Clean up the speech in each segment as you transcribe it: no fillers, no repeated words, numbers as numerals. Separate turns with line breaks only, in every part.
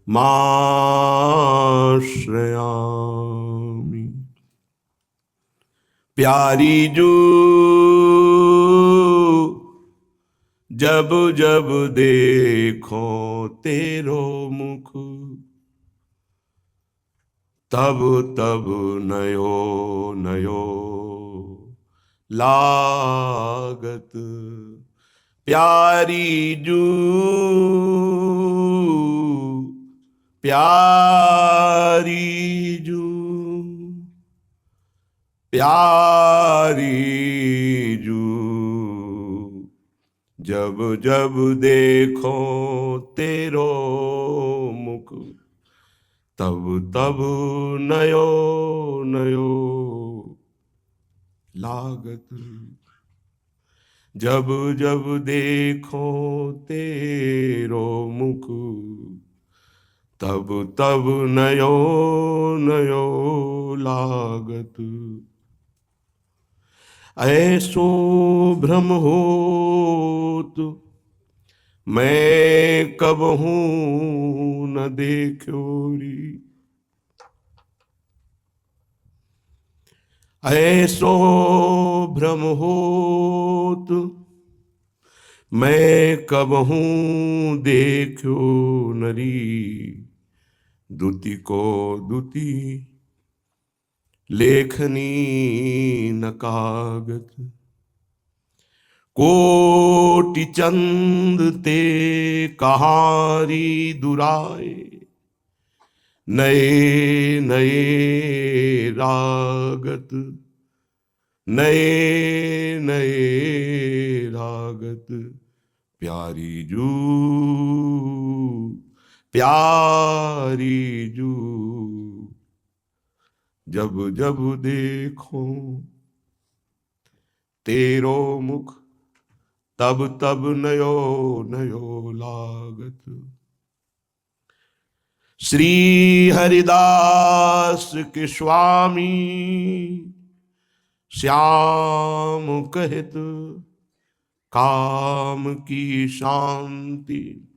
माश्रयामि। प्यारी जू जब जब देखो तेरो मुख, तब तब नयो नयो लागत। प्यारी जू प्यारी जू प्यारी जू, जब जब देखो तेरो मुख, तब तब नयो नयो लागत। जब जब देखो तेरो मुख, तब तब नयो नयो लागत। ऐसो भ्रम होत मैं कबहू न देखोरी। ऐसो भ्रम होत मैं कबहू देखो नरी। दुति को दुति लेखनी न कागत। कोटि चंद ते कहारी दुराए, नए नए रागत। नए नए रागत। प्यारी जू प्यारी जू, जब जब देखो तेरो मुख, तब तब नयो नयो लागत। श्री हरिदास के स्वामी श्याम कहत, काम की शांति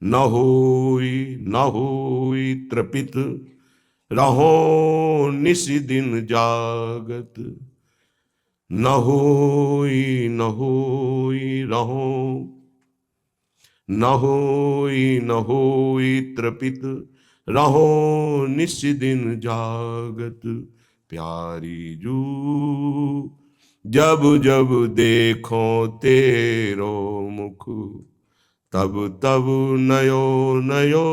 न होई त्रपित। रहो निस दिन जागत। न होई रहो, न होई त्रपित। रहो निस दिन जागत। प्यारी जू जब जब देखो तेरो मुख, तब तब नयो नयो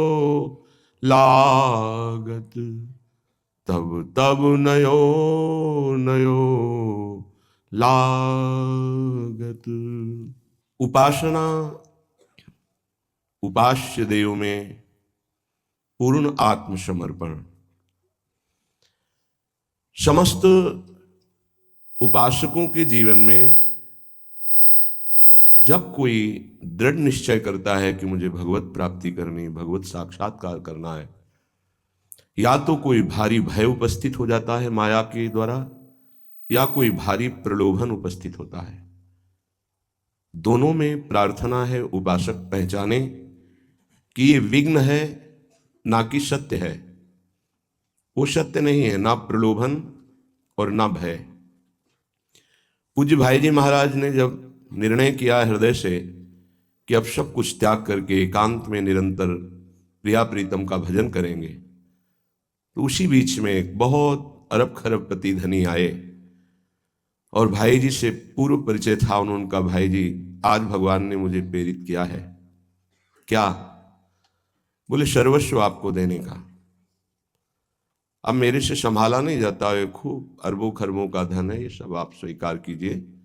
लागत। तब तब नयो नयो लागत। उपासना उपास्य देव में पूर्ण आत्मसमर्पण। समस्त उपासकों के जीवन में जब कोई दृढ़ निश्चय करता है कि मुझे भगवत प्राप्ति करनी, भगवत साक्षात्कार करना है, या तो कोई भारी भय उपस्थित हो जाता है माया के द्वारा, या कोई भारी प्रलोभन उपस्थित होता है। दोनों में प्रार्थना है उपासक पहचाने कि ये विघ्न है ना कि सत्य है। वो सत्य नहीं है, ना प्रलोभन और ना भय। पूज्य भाई जी महाराज ने जब निर्णय किया हृदय से कि अब सब कुछ त्याग करके एकांत में निरंतर प्रिया प्रीतम का भजन करेंगे, तो उसी बीच में एक बहुत अरब खरबपति धनी आए और भाई जी से पूर्व परिचय था उनका। भाई जी, आज भगवान ने मुझे प्रेरित किया है। क्या? बोले सर्वस्व आपको देने का। अब मेरे से संभाला नहीं जाता है, खूब अरबों खरबों का धन है, ये सब आप स्वीकार कीजिए,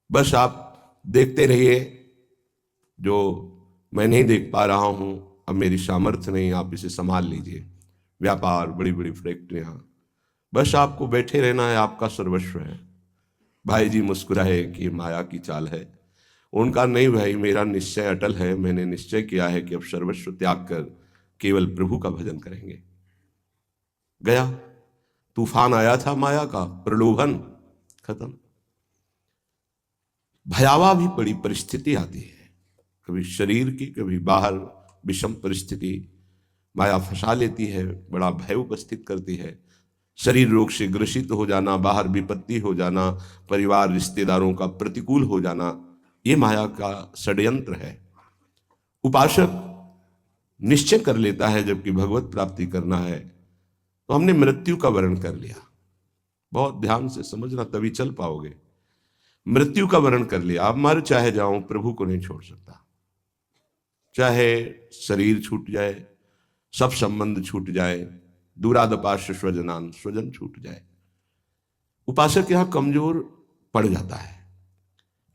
बस आप देखते रहिए। जो मैं नहीं देख पा रहा हूं, अब मेरी सामर्थ्य नहीं, आप इसे संभाल लीजिए। व्यापार, बड़ी बड़ी फैक्ट्रियां, बस आपको बैठे रहना है, आपका सर्वस्व है। भाई जी मुस्कुराए कि माया की चाल है। उनका नहीं भाई, मेरा निश्चय अटल है। मैंने निश्चय किया है कि अब सर्वस्व त्याग कर केवल प्रभु का भजन करेंगे। गया, तूफान आया था माया का, प्रलोभन खत्म। भयावह भी बड़ी परिस्थिति आती है, कभी शरीर की, कभी बाहर विषम परिस्थिति माया फंसा लेती है, बड़ा भय उपस्थित करती है। शरीर रोग से ग्रसित हो जाना, बाहर विपत्ति हो जाना, परिवार रिश्तेदारों का प्रतिकूल हो जाना, ये माया का षड्यंत्र है। उपासक निश्चय कर लेता है जबकि भगवत प्राप्ति करना है तो हमने मृत्यु का वर्ण कर लिया। बहुत ध्यान से समझना, तभी चल पाओगे। मृत्यु का वर्ण कर लिया, आप मर चाहे जाऊं, प्रभु को नहीं छोड़ सकता। चाहे शरीर छूट जाए, सब संबंध छूट जाए, दूरादपाश्य स्वजनान, स्वजन छूट जाए, उपासक यहां कमजोर पड़ जाता है।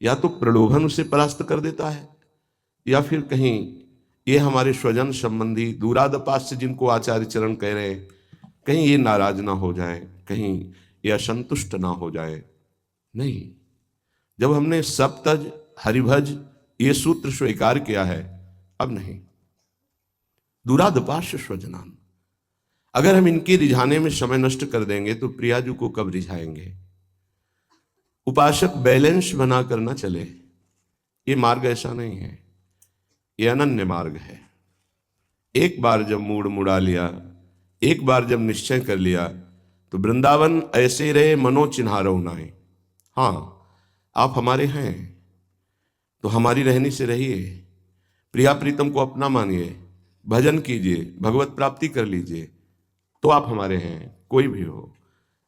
या तो प्रलोभन उसे परास्त कर देता है, या फिर कहीं ये हमारे स्वजन संबंधी दूरादपाश्य जिनको आचार्य चरण कह रहे हैं, कहीं ये नाराज ना हो जाए, कहीं ये असंतुष्ट ना हो जाए। नहीं, जब हमने सप्तज हरिभज ये सूत्र स्वीकार किया है, अब नहीं। दूरादपाश्य स्वजनान, अगर हम इनके रिझाने में समय नष्ट कर देंगे तो प्रियाजू को कब रिझाएंगे। उपासक बैलेंस बना कर ना चले, ये मार्ग ऐसा नहीं है, ये अनन्य मार्ग है। एक बार जब मूड मुड़ा लिया, एक बार जब निश्चय कर लिया, तो वृंदावन ऐसे रहे मनो चिन्हारो नाए। हाँ, आप हमारे हैं तो हमारी रहनी से रहिए, प्रिया प्रीतम को अपना मानिए, भजन कीजिए, भगवत प्राप्ति कर लीजिए, तो आप हमारे हैं, कोई भी हो।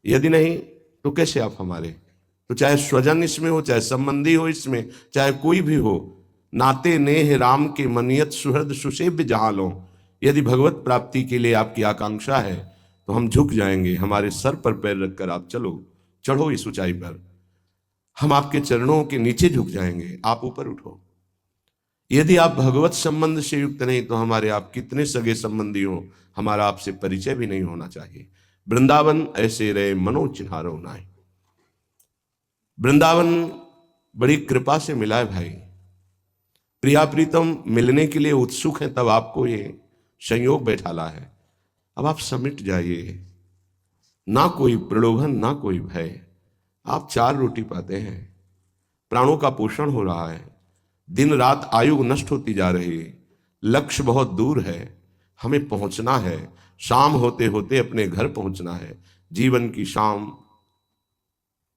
यदि नहीं तो कैसे आप हमारे। तो चाहे स्वजन इसमें हो, चाहे संबंधी हो इसमें, चाहे कोई भी हो, नाते नेह राम के मनियत सुहृद सुसेव्य जहां लो। यदि भगवत प्राप्ति के लिए आपकी आकांक्षा है तो हम झुक जाएंगे, हमारे सर पर पैर रखकर आप चलो, चढ़ो इस ऊंचाई पर, हम आपके चरणों के नीचे झुक जाएंगे, आप ऊपर उठो। यदि आप भगवत संबंध से युक्त नहीं तो हमारे आप कितने सगे संबंधी हो, हमारा आपसे परिचय भी नहीं होना चाहिए। वृंदावन ऐसे रहे मनो चिन्हारो नाए। वृंदावन बड़ी कृपा से मिला है भाई। प्रिया प्रीतम मिलने के लिए उत्सुक हैं, तब आपको ये संयोग बैठाला है। अब आप समिट जाइए, ना कोई प्रलोभन, ना कोई भय। आप 4 रोटी पाते हैं, प्राणों का पोषण हो रहा है, दिन रात आयु नष्ट होती जा रही है, लक्ष्य बहुत दूर है, हमें पहुंचना है, शाम होते होते अपने घर पहुंचना है। जीवन की शाम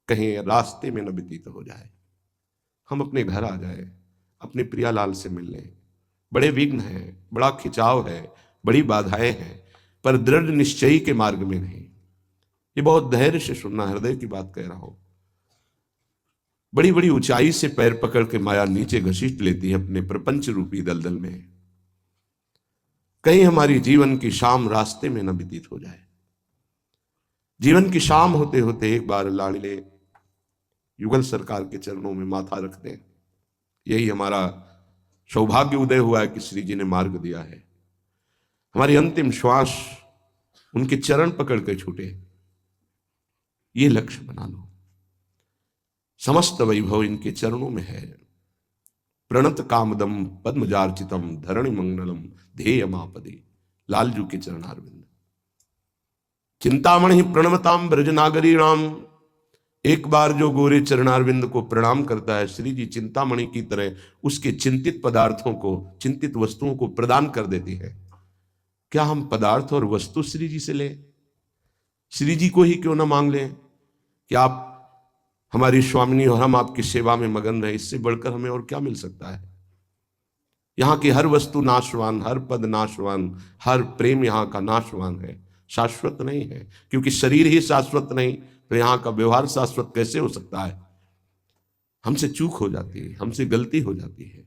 कहीं रास्ते में न व्यतीत हो जाए, हम अपने घर आ जाए, अपने प्रियालाल से मिल लें। बड़े विघ्न हैं, बड़ा खिंचाव है, बड़ी बाधाएं हैं, पर दृढ़ निश्चयी के मार्ग में नहीं। ये बहुत धैर्य से सुनना, हृदय की बात कह रहा हूं। बड़ी बड़ी ऊंचाई से पैर पकड़ के माया नीचे घसीट लेती है अपने प्रपंच रूपी दलदल में। कहीं हमारी जीवन की शाम रास्ते में न व्यतीत हो जाए। जीवन की शाम होते होते एक बार लाडले युगल सरकार के चरणों में माथा रख दें। यही हमारा सौभाग्य उदय हुआ है कि श्री जी ने मार्ग दिया है। हमारी अंतिम श्वास उनके चरण पकड़ के छूटे, ये लक्ष्य बना लो। समस्त वैभव इनके चरणों में है। प्रणत कामदम पद्मजार्चितम धरणि मंगलम ध्येय मापदे। लालजू के चरणारविंद। चिंतामणि प्रणमताम ब्रजनागरी राम। एक बार जो गोरे चरणारविंद को प्रणाम करता है, श्री जी चिंतामणि की तरह उसके चिंतित पदार्थों को, चिंतित वस्तुओं को प्रदान कर देती है। क्या हम पदार्थ और वस्तु श्री जी से लें? श्री जी को ही क्यों ना मांग लें कि आप हमारी स्वामिनी और हम आपकी सेवा में मगन रहे। इससे बढ़कर हमें और क्या मिल सकता है। यहाँ की हर वस्तु नाशवान, हर पद नाशवान, हर प्रेम यहाँ का नाशवान है, शाश्वत नहीं है। क्योंकि शरीर ही शाश्वत नहीं तो यहाँ का व्यवहार शाश्वत कैसे हो सकता है। हमसे चूक हो जाती है, हमसे गलती हो जाती है।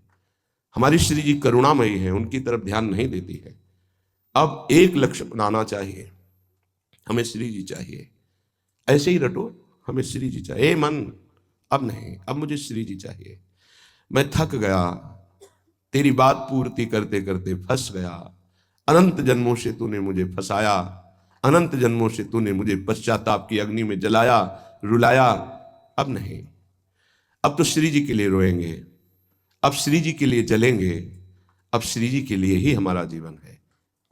हमारी श्री जी करुणामयी है, उनकी तरफ ध्यान नहीं देती है। अब एक लक्ष्य बनाना चाहिए, हमें श्री जी चाहिए। ऐसे ही रटो, हमें श्री जी चाहिए। ए मन, अब नहीं, अब मुझे श्री जी चाहिए। मैं थक गया, तेरी बात पूर्ति करते करते फंस गया। अनंत जन्मों से तूने मुझे फंसाया, अनंत जन्मों से तूने मुझे पश्चाताप की अग्नि में जलाया, रुलाया। अब नहीं, अब तो श्री जी के लिए रोएंगे, अब श्री जी के लिए जलेंगे, अब श्री जी के लिए ही हमारा जीवन है।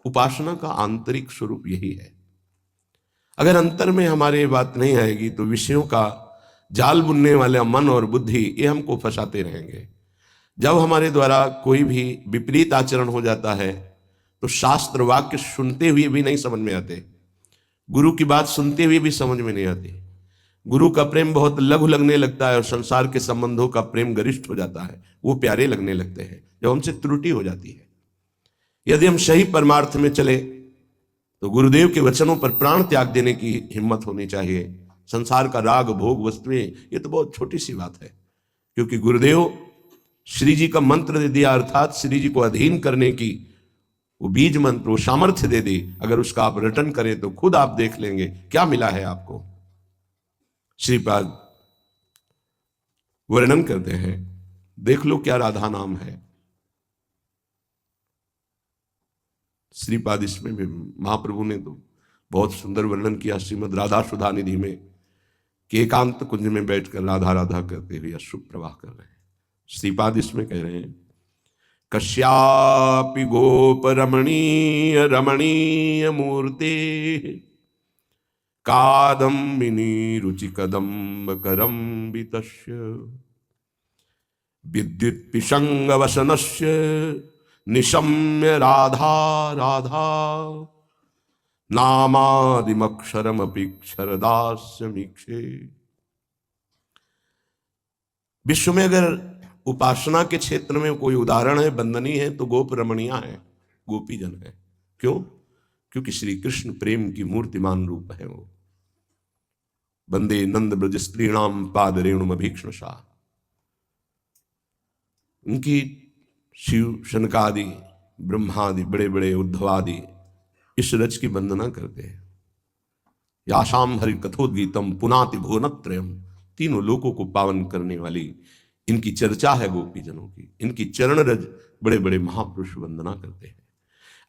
उपासना का आंतरिक स्वरूप यही है। अगर अंतर में हमारे बात नहीं आएगी तो विषयों का जाल बुनने वाला मन और बुद्धि ये हमको फंसाते रहेंगे। जब हमारे द्वारा कोई भी विपरीत आचरण हो जाता है तो शास्त्र वाक्य सुनते हुए भी नहीं समझ में आते, गुरु की बात सुनते हुए भी समझ में नहीं आती। गुरु का प्रेम बहुत लघु लगने लगता है और संसार के संबंधों का प्रेम गरिष्ठ हो जाता है, वो प्यारे लगने लगते हैं जब हमसे त्रुटि हो जाती है। यदि हम सही परमार्थ में चले तो गुरुदेव के वचनों पर प्राण त्याग देने की हिम्मत होनी चाहिए। संसार का राग भोग वस्तुएं ये तो बहुत छोटी सी बात है, क्योंकि गुरुदेव श्री जी का मंत्र दे दिया, अर्थात श्री जी को अधीन करने की वो बीज मंत्र, वो सामर्थ्य दे दी। अगर उसका आप रटन करें तो खुद आप देख लेंगे क्या मिला है आपको। श्रीपाद वर्णन करते हैं, देख लो क्या राधा नाम है। श्रीपाद इसमें भी महाप्रभु ने तो बहुत सुंदर वर्णन किया श्रीमद् राधा सुधा निधि में, कि एकांत कुंज में बैठकर राधा राधा करते हुए अशुभ प्रवाह कर रहे हैं। श्रीपाद इसमें कह रहे हैं, कश्यापि गोप रमणीय रमणीय मूर्ते कादम्बिनी रुचि कदम्ब करम्बितस्य विद्युत पिशंग वसनस्य निशम्य राधा राधा नामादिमक्षरमपि क्षरदास्य मीक्षे। विश्व में अगर उपासना के क्षेत्र में कोई उदाहरण है, वंदनीय है, तो गोप रमणिया है, गोपीजन है। क्यों? क्योंकि श्री कृष्ण प्रेम की मूर्तिमान रूप है वो। वंदे नंद ब्रज स्त्रीणाम पाद रेणुम भीक्ष्णशा। उनकी शिव शनकादि ब्रह्मादि बड़े बड़े उद्धवादि इस रच की वंदना करते हैं। याशाम हरि कथोद्गीतम पुनाति भुवनत्रयम, तीनों लोकों को पावन करने वाली इनकी चर्चा है गोपीजनों की। इनकी चरण रज बड़े बड़े महापुरुष वंदना करते हैं।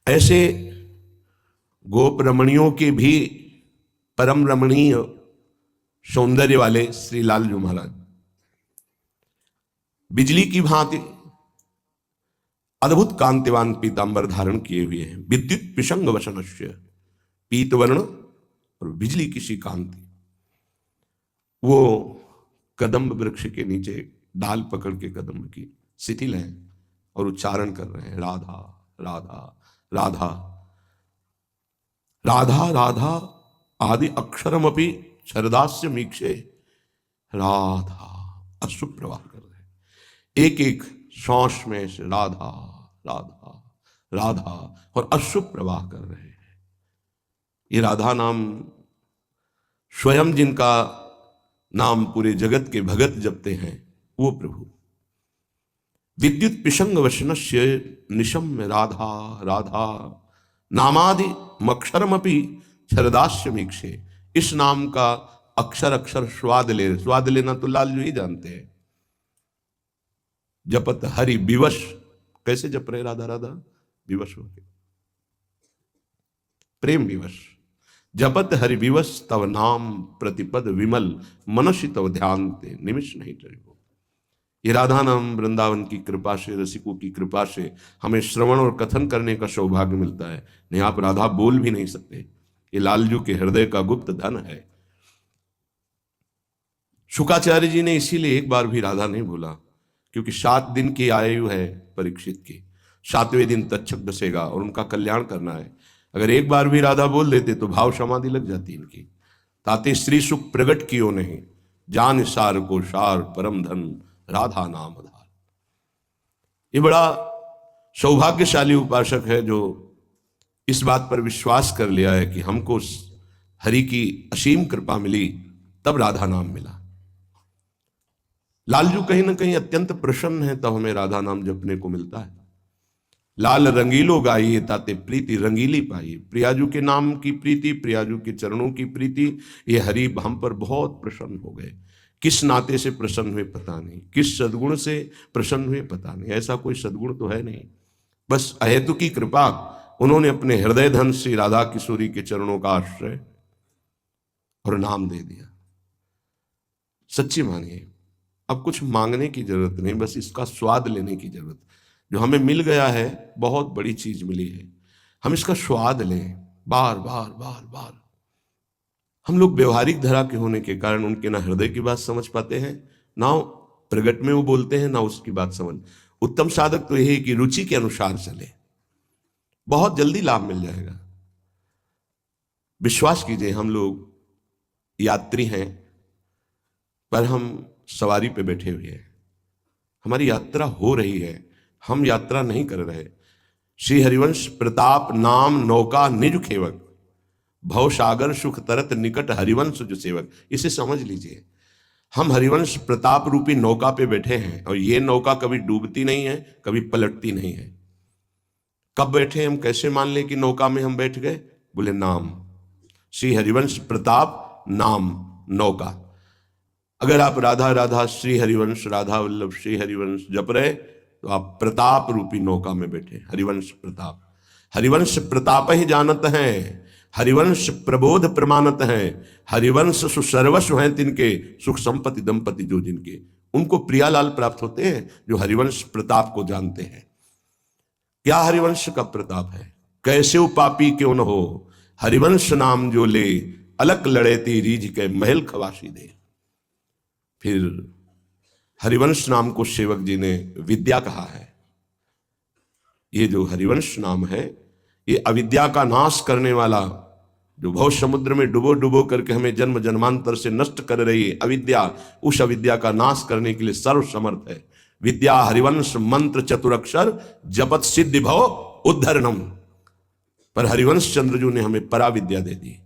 ऐसे गोप रमणियों के भी परम रमणीय सौंदर्य वाले श्री लालजू महाराज बिजली की भांति अद्भुत कांतिवान पीतांबर धारण किए हुए हैं। विद्युत पिशंग वसनस्य, पीत वर्ण और बिजली की सी कांति। वो कदम्ब वृक्ष के नीचे डाल पकड़ के कदम्ब की शिथिल है और उच्चारण कर रहे हैं, राधा राधा राधा राधा राधा आदि अक्षरमपि शरदास्य मीक्षे। राधा अश्रु प्रवाह कर रहे हैं, एक एक श्वास में से राधा राधा राधा और अश्रु प्रवाह कर रहे हैं। ये राधा नाम स्वयं जिनका नाम पूरे जगत के भगत जपते हैं वो प्रभु। विद्युत पिशंग वशनस्य निशम्य राधा राधा नामादि मक्षरमपि शरदास्य मीक्षे। इस नाम का अक्षर अक्षर स्वाद ले, स्वाद लेना तो लालजू ही जानते हैं। जपत हरि विवश, कैसे जप रहे राधा राधा? विवश होके, प्रेम विवश। जपत हरि विवश तव नाम प्रतिपद विमल मनसि तव ध्यान ते निमिष नहीं चरिगो। ये राधा नाम वृंदावन की कृपा से, रसिकों की कृपा से हमें श्रवण और कथन करने का सौभाग्य मिलता है। नहीं आप राधा बोल भी नहीं सकते, ये लालजू के हृदय का गुप्त धन है। शुकाचार्य जी ने इसीलिए एक बार भी राधा नहीं बोला, क्योंकि 7 दिन की आयु है परीक्षित की, 7वें दिन तक्षक बसेगा और उनका कल्याण करना है। अगर एक बार भी राधा बोल देते तो भाव समाधि लग जाती इनकी। ताते श्री सुख प्रगट कियो नहीं, जान सार को सार परम धन राधा नाम आधार। ये बड़ा सौभाग्यशाली उपासक है जो इस बात पर विश्वास कर लिया है कि हमको हरि की असीम कृपा मिली तब राधा नाम मिला। लालजू कहीं ना कहीं अत्यंत प्रसन्न है तब हमें राधा नाम जपने को मिलता है। लाल रंगीलो गाइए ताते प्रीति रंगीली पाइए। प्रियाजू के नाम की प्रीति, प्रियाजू के चरणों की प्रीति, ये हरि हम पर बहुत प्रसन्न हो गए। किस नाते से प्रसन्न हुए पता नहीं, किस सद्गुण से प्रसन्न हुए पता नहीं। ऐसा कोई सद्गुण तो है नहीं, बस अहेतु की कृपा। उन्होंने अपने हृदय धन से राधा किशोरी के चरणों का आश्रय और नाम दे दिया। सच्ची मानिए, अब कुछ मांगने की जरूरत नहीं, बस इसका स्वाद लेने की जरूरत। जो हमें मिल गया है बहुत बड़ी चीज मिली है, हम इसका स्वाद लें बार बार बार बार। हम लोग व्यवहारिक धरा के होने के कारण उनके ना हृदय की बात समझ पाते हैं, ना प्रगट में वो बोलते हैं, ना उसकी बात समझ। उत्तम साधक तो यही कि रुचि के अनुसार चले, बहुत जल्दी लाभ मिल जाएगा। विश्वास कीजिए, हम लोग यात्री हैं, पर हम सवारी पे बैठे हुए हैं, हमारी यात्रा हो रही है, हम यात्रा नहीं कर रहे। श्री हरिवंश प्रताप नाम नौका निज खेवक, भव सागर सुख तरत निकट हरिवंश जो सेवक। इसे समझ लीजिए, हम हरिवंश प्रताप रूपी नौका पे बैठे हैं, और ये नौका कभी डूबती नहीं है, कभी पलटती नहीं है। कब बैठे हम, कैसे मान ले कि नौका में हम बैठ गए? बोले नाम, श्री हरिवंश प्रताप नाम नौका। अगर आप राधा राधा श्री हरिवंश, राधा वल्लभ श्री हरिवंश जप रहे, तो आप प्रताप रूपी नौका में बैठे। हरिवंश प्रताप, हरिवंश प्रताप ही जानत हैं, हरिवंश प्रबोध प्रमाणत हैं, हरिवंश सुसर्वस्व हैं तिनके, सुख संपत्ति दंपति जो जिनके। उनको प्रियालाल प्राप्त होते हैं जो हरिवंश प्रताप को जानते हैं। क्या हरिवंश का प्रताप है? कैसे पापी क्यों न हो, हरिवंश नाम जो ले, अलग लड़ेती रीझ के महल खवासी दे। फिर हरिवंश नाम को सेवक जी ने विद्या कहा है। ये जो हरिवंश नाम है, ये अविद्या का नाश करने वाला, जो भव समुद्र में डुबो डुबो करके हमें जन्म जन्मांतर से नष्ट कर रही है अविद्या, उस अविद्या का नाश करने के लिए सर्वसमर्थ है। विद्या हरिवंश मंत्र चतुरक्षर, जपत सिद्धि भव उद्धरणम। पर हरिवंश चंद्रजू ने हमें पराविद्या दे दी।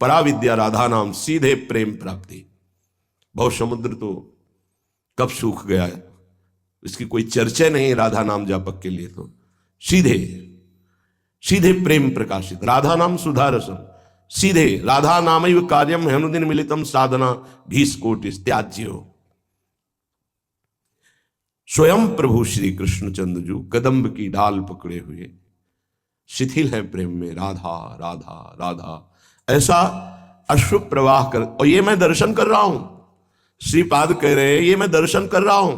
पराविद्या राधा नाम, सीधे प्रेम प्राप्ति। भव समुद्र तो कब सूख गया है, इसकी कोई चर्चा नहीं राधा नाम जापक के लिए। तो सीधे सीधे प्रेम प्रकाशित, राधा नाम सुधारसम, सीधे राधा नामैव कार्यम हेनुदिन मिलितम साधना भीष्कोटि त्याज्यो। स्वयं प्रभु श्री कृष्ण चंद्रजू कदम्ब की डाल पकड़े हुए शिथिल है प्रेम में, राधा राधा राधा ऐसा अश्रु प्रवाह कर। और ये मैं दर्शन कर रहा हूं, श्रीपाद कह रहे हैं ये मैं दर्शन कर रहा हूं,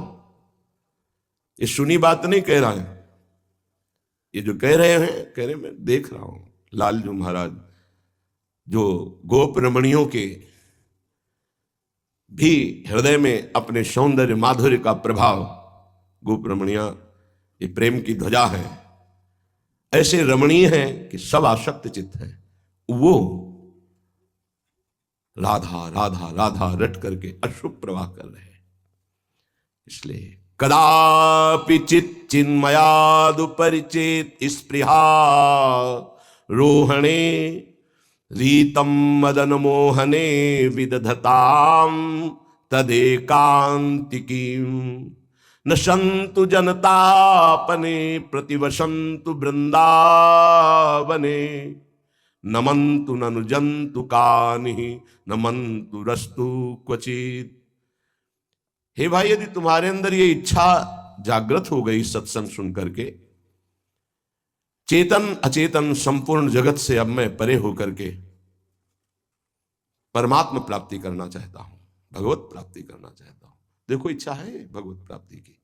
ये सुनी बात नहीं कह रहा है। ये जो कह रहे हैं, कह रहे मैं देख रहा हूं। लालजू महाराज जो गोप रमणियों के भी हृदय में अपने सौंदर्य माधुर्य का प्रभाव, गोप रमणिया ये प्रेम की ध्वजा है, ऐसे रमणीय हैं कि सब आसक्त चित्त है। वो राधा राधा राधा रट करके अश्रु प्रवाह कर रहे हैं। इसलिए कदापि चित चिन्मयादुपरिचेत स्पृहा रोहणे रीतम मदन मोहने विदधताम तदेकांतिकीम न संतु जनतापने प्रतिवसंतु वृंदावने नमंतु ननुजंतु कानि नमंतु रस्तु क्वचित। हे भाई, यदि तुम्हारे अंदर ये इच्छा जागृत हो गई सत्संग सुन करके, चेतन अचेतन संपूर्ण जगत से अब मैं परे होकर के परमात्मा प्राप्ति करना चाहता हूं, भगवत प्राप्ति करना चाहता हूं। देखो इच्छा है भगवत प्राप्ति की,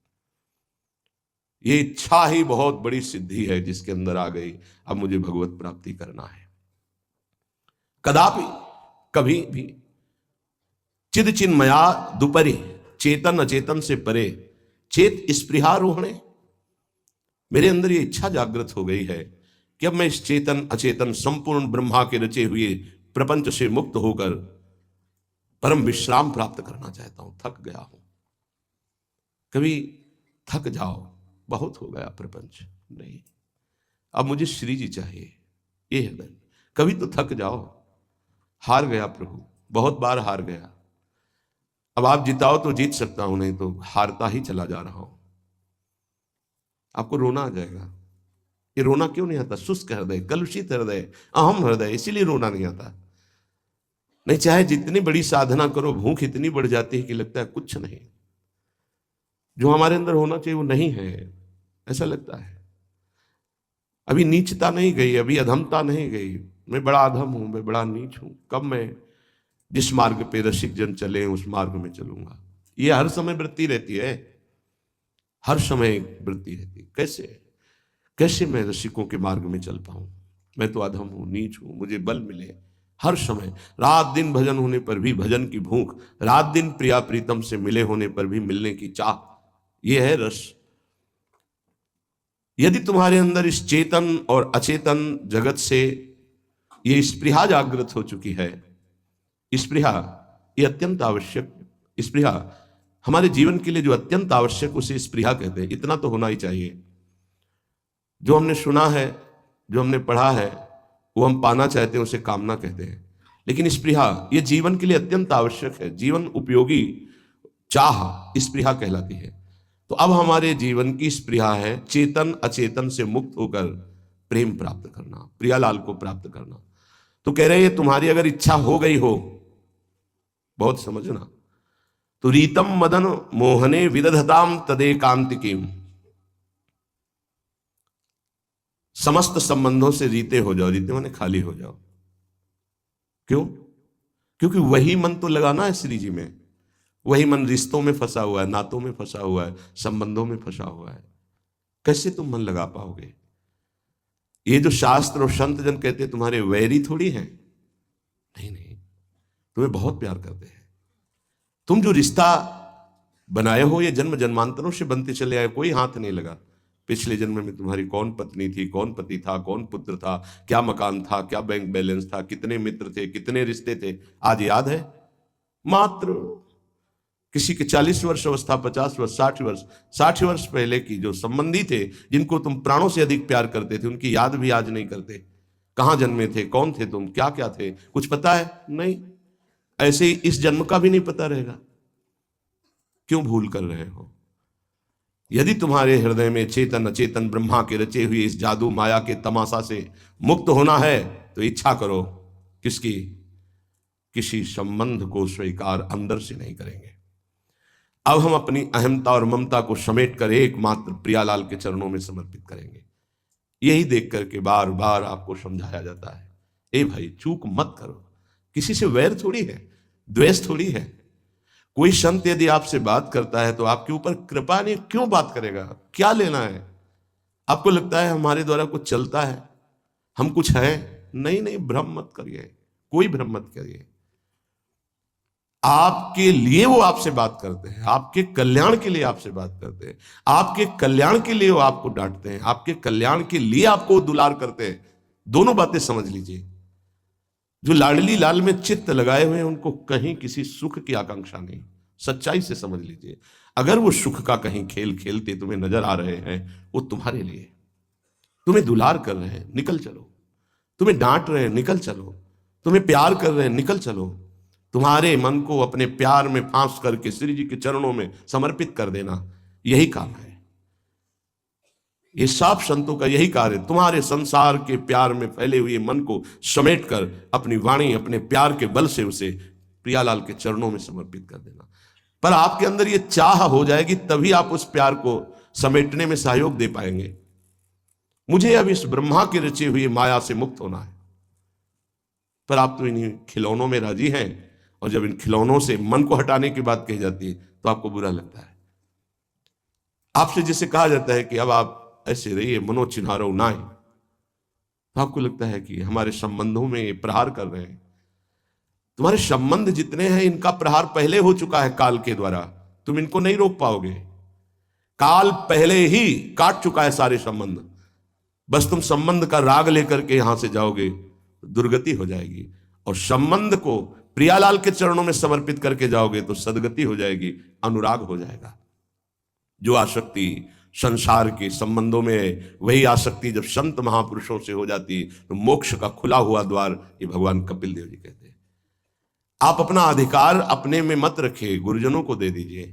ये इच्छा ही बहुत बड़ी सिद्धि है जिसके अंदर आ गई। अब मुझे भगवत प्राप्ति करना है। कदापि कभी भी चिद चिन्मया दुपरे, चेतन अचेतन से परे, चेत स्पृहा रोहणे, मेरे अंदर ये इच्छा जागृत हो गई है कि अब मैं इस चेतन अचेतन संपूर्ण ब्रह्मा के रचे हुए प्रपंच से मुक्त होकर परम विश्राम प्राप्त करना चाहता हूं। थक गया हूं। कभी थक जाओ, बहुत हो गया प्रपंच, नहीं अब मुझे श्री जी चाहिए, ये है। कभी तो थक जाओ, हार गया प्रभु, बहुत बार हार गया, अब आप जिताओ तो जीत सकता हूं, नहीं तो हारता ही चला जा रहा हूं। आपको रोना आ जाएगा। ये रोना क्यों नहीं आता? शुष्क हृदय, कलुषित हृदय, अहम हृदय, इसीलिए रोना नहीं आता। नहीं चाहे जितनी बड़ी साधना करो, भूख इतनी बढ़ जाती है कि लगता है कुछ नहीं, जो हमारे अंदर होना चाहिए वो नहीं है, ऐसा लगता है। अभी नीचता नहीं गई, अभी अधमता नहीं गई। मैं बड़ा अधम हूं, मैं बड़ा नीच हूं। कब मैं जिस मार्ग पे रसिक जन चले उस मार्ग में चलूंगा। ये हर समय वृत्ति रहती है, हर समय वृत्ति रहती है। कैसे कैसे मैं रसिकों के मार्ग में चल पाऊं? मैं तो अधम हूं, नीच हूं, मुझे बल मिले। हर समय रात दिन भजन होने पर भी भजन की भूख, रात दिन प्रिया प्रीतम से मिले होने पर भी मिलने की चाह, ये है रस। यदि तुम्हारे अंदर इस चेतन और अचेतन जगत से ये स्पृहा जागृत हो चुकी है, स्पृहा ये अत्यंत आवश्यक, स्पृहा हमारे जीवन के लिए जो अत्यंत आवश्यक उसे स्पृहा कहते हैं। इतना तो होना ही चाहिए, जो हमने सुना है, जो हमने पढ़ा है, वो हम पाना चाहते हैं, उसे कामना कहते हैं। लेकिन स्पृहा ये जीवन के लिए अत्यंत आवश्यक है, जीवन उपयोगी चाह स्पृहा कहलाती है। तो अब हमारे जीवन की स्पृहा है चेतन अचेतन से मुक्त होकर प्रेम प्राप्त करना, प्रियालाल को प्राप्त करना। तो कह रहे हैं तुम्हारी अगर इच्छा हो गई हो, बहुत समझना, तो रीतम मदन मोहने विदधताम तदेकांतिकीम, समस्त संबंधों से रीते हो जाओ, रीते माने खाली हो जाओ। क्यों? क्योंकि वही मन तो लगाना है श्री जी में, वही मन रिश्तों में फंसा हुआ है, नातों में फंसा हुआ है, संबंधों में फंसा हुआ है। कैसे तुम मन लगा पाओगे? ये जो शास्त्र और संत जन कहते हैं तुम्हारे वैरी थोड़ी हैं, नहीं नहीं, तुम्हें बहुत प्यार करते हैं। तुम जो रिश्ता बनाए हो ये जन्म जन्मांतरों से बनते चले आए, कोई हाथ नहीं लगा। पिछले जन्म में तुम्हारी कौन पत्नी थी, कौन पति था, कौन पुत्र था, क्या मकान था, क्या बैंक बैलेंस था, कितने मित्र थे, कितने रिश्ते थे, आज याद है? मात्र किसी के 40 वर्ष अवस्था, 50 वर्ष, 60 वर्ष पहले की जो संबंधी थे, जिनको तुम प्राणों से अधिक प्यार करते थे, उनकी याद भी आज नहीं करते। कहां जन्मे थे, कौन थे तुम, क्या क्या थे, कुछ पता है? नहीं। ऐसे ही इस जन्म का भी नहीं पता रहेगा। क्यों भूल कर रहे हो? यदि तुम्हारे हृदय में चेतन अचेतन ब्रह्मा के रचे हुए इस जादू माया के तमाशा से मुक्त होना है, तो इच्छा करो। किसकी? किसी संबंध को स्वीकार अंदर से नहीं करेंगे। अब हम अपनी अहमता और ममता को समेट कर एकमात्र प्रियालाल के चरणों में समर्पित करेंगे। यही देख करके बार बार आपको समझाया जाता है, ए भाई चूक मत करो। किसी से वैर थोड़ी है, द्वेष थोड़ी है। कोई संत यदि आपसे बात करता है तो आपके ऊपर कृपा नहीं, क्यों बात करेगा? क्या लेना है? आपको लगता है हमारे द्वारा कुछ चलता है, हम कुछ हैं? नहीं नहीं, भ्रम मत करिए, कोई भ्रम मत करिए। आपके लिए वो आपसे बात करते हैं, आपके कल्याण के लिए आपसे बात करते हैं, आपके कल्याण के लिए वो आपको डांटते हैं, आपके कल्याण के लिए आपको दुलार करते हैं। दोनों बातें समझ लीजिए। जो लाडली लाल में चित्त लगाए हुए हैं उनको कहीं किसी सुख की आकांक्षा नहीं। सच्चाई से समझ लीजिए, अगर वो सुख का कहीं खेल खेलते तुम्हें नजर आ रहे हैं, वो तुम्हारे लिए, तुम्हें दुलार कर रहे हैं, निकल चलो। तुम्हें डांट रहे हैं, निकल चलो। तुम्हें प्यार कर रहे हैं, निकल चलो। तुम्हारे मन को अपने प्यार में फांस करके श्री जी के चरणों में समर्पित कर देना, यही काम है। ये सब संतों का यही कार्य है। तुम्हारे संसार के प्यार में फैले हुए मन को समेटकर अपनी वाणी, अपने प्यार के बल से उसे प्रियालाल के चरणों में समर्पित कर देना। पर आपके अंदर ये चाह हो जाएगी, तभी आप उस प्यार को समेटने में सहयोग दे पाएंगे। मुझे अब इस ब्रह्मा के रचे हुए माया से मुक्त होना है, पर आप तो इन्हीं खिलौनों में राजी हैं, और जब इन खिलौनों से मन को हटाने की बात कही जाती है तो आपको बुरा लगता है। आपसे जैसे कहा जाता है कि अब आप ऐसे रहिए, मनो चिन्हारो नाय, तो आपको लगता है कि हमारे संबंधों में ये प्रहार कर रहे हैं। तुम्हारे संबंध जितने हैं इनका प्रहार पहले हो चुका है काल के द्वारा, तुम इनको नहीं रोक पाओगे। काल पहले ही काट चुका है सारे संबंध। बस तुम संबंध का राग लेकर के यहां से जाओगे, दुर्गति हो जाएगी। और संबंध को प्रियालाल के चरणों में समर्पित करके जाओगे तो सदगति हो जाएगी, अनुराग हो जाएगा। जो आसक्ति संसार के संबंधों में, वही आसक्ति जब संत महापुरुषों से हो जाती तो मोक्ष का खुला हुआ द्वार, ये भगवान कपिल देव जी कहते हैं। आप अपना अधिकार अपने में मत रखिए, गुरुजनों को दे दीजिए।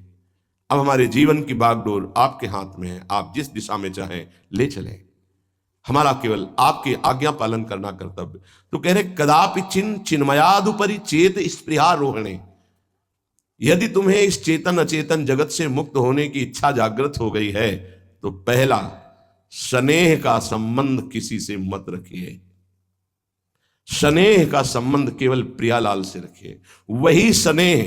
अब हमारे जीवन की बागडोर आपके हाथ में है, आप जिस दिशा में चाहें ले चलें। हमारा केवल आपकी आज्ञा पालन करना कर्तव्य। तो कह रहे कदापि चिन्ह चिन्मयादुपरि चेत स्पृहारोहणे, यदि तुम्हें इस चेतन अचेतन जगत से मुक्त होने की इच्छा जागृत हो गई है तो पहला, स्नेह का संबंध किसी से मत रखिए। स्नेह का संबंध केवल प्रियालाल से रखिए। वही स्नेह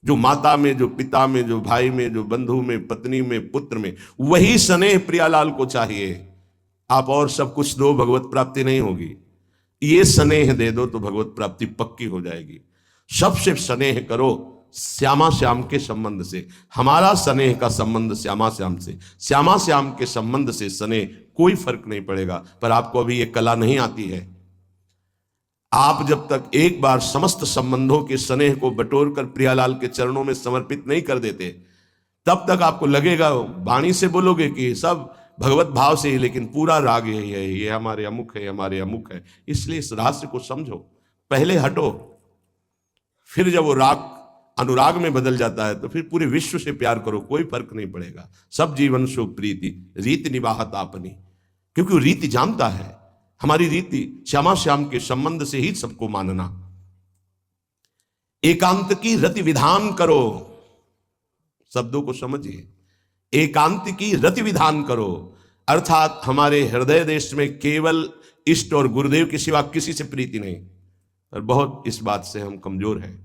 जो माता में, जो पिता में, जो भाई में, जो बंधु में, पत्नी में, पुत्र में, वही स्नेह प्रियालाल को चाहिए। आप और सब कुछ दो, भगवत प्राप्ति नहीं होगी। ये स्नेह दे दो तो भगवत प्राप्ति पक्की हो जाएगी। सबसे स्नेह करो श्यामा श्याम के संबंध से। हमारा स्नेह का संबंध श्यामा श्याम से, श्यामा श्याम के संबंध से स्नेह, कोई फर्क नहीं पड़ेगा। पर आपको अभी ये कला नहीं आती है। आप जब तक एक बार समस्त संबंधों के स्नेह को बटोर कर प्रियालाल के चरणों में समर्पित नहीं कर देते, तब तक आपको लगेगा, वाणी से बोलोगे कि सब भगवत भाव से ही, लेकिन पूरा राग यही है, ये हमारे अमुक है, हमारे अमुक है। इसलिए इस रहस्य को समझो, पहले हटो, फिर जब वो राग अनुराग में बदल जाता है तो फिर पूरे विश्व से प्यार करो, कोई फर्क नहीं पड़ेगा। सब जीवन सो प्रीति रीति निभाहत आपनी, क्योंकि वो रीति जानता है। हमारी रीति श्यामा श्याम के संबंध से ही सबको मानना। एकांत की रति विधान करो, शब्दों को समझिए, एकांत की रति विधान करो, अर्थात हमारे हृदय देश में केवल इष्ट और गुरुदेव के सिवा किसी से प्रीति नहीं। और बहुत इस बात से हम कमजोर हैं।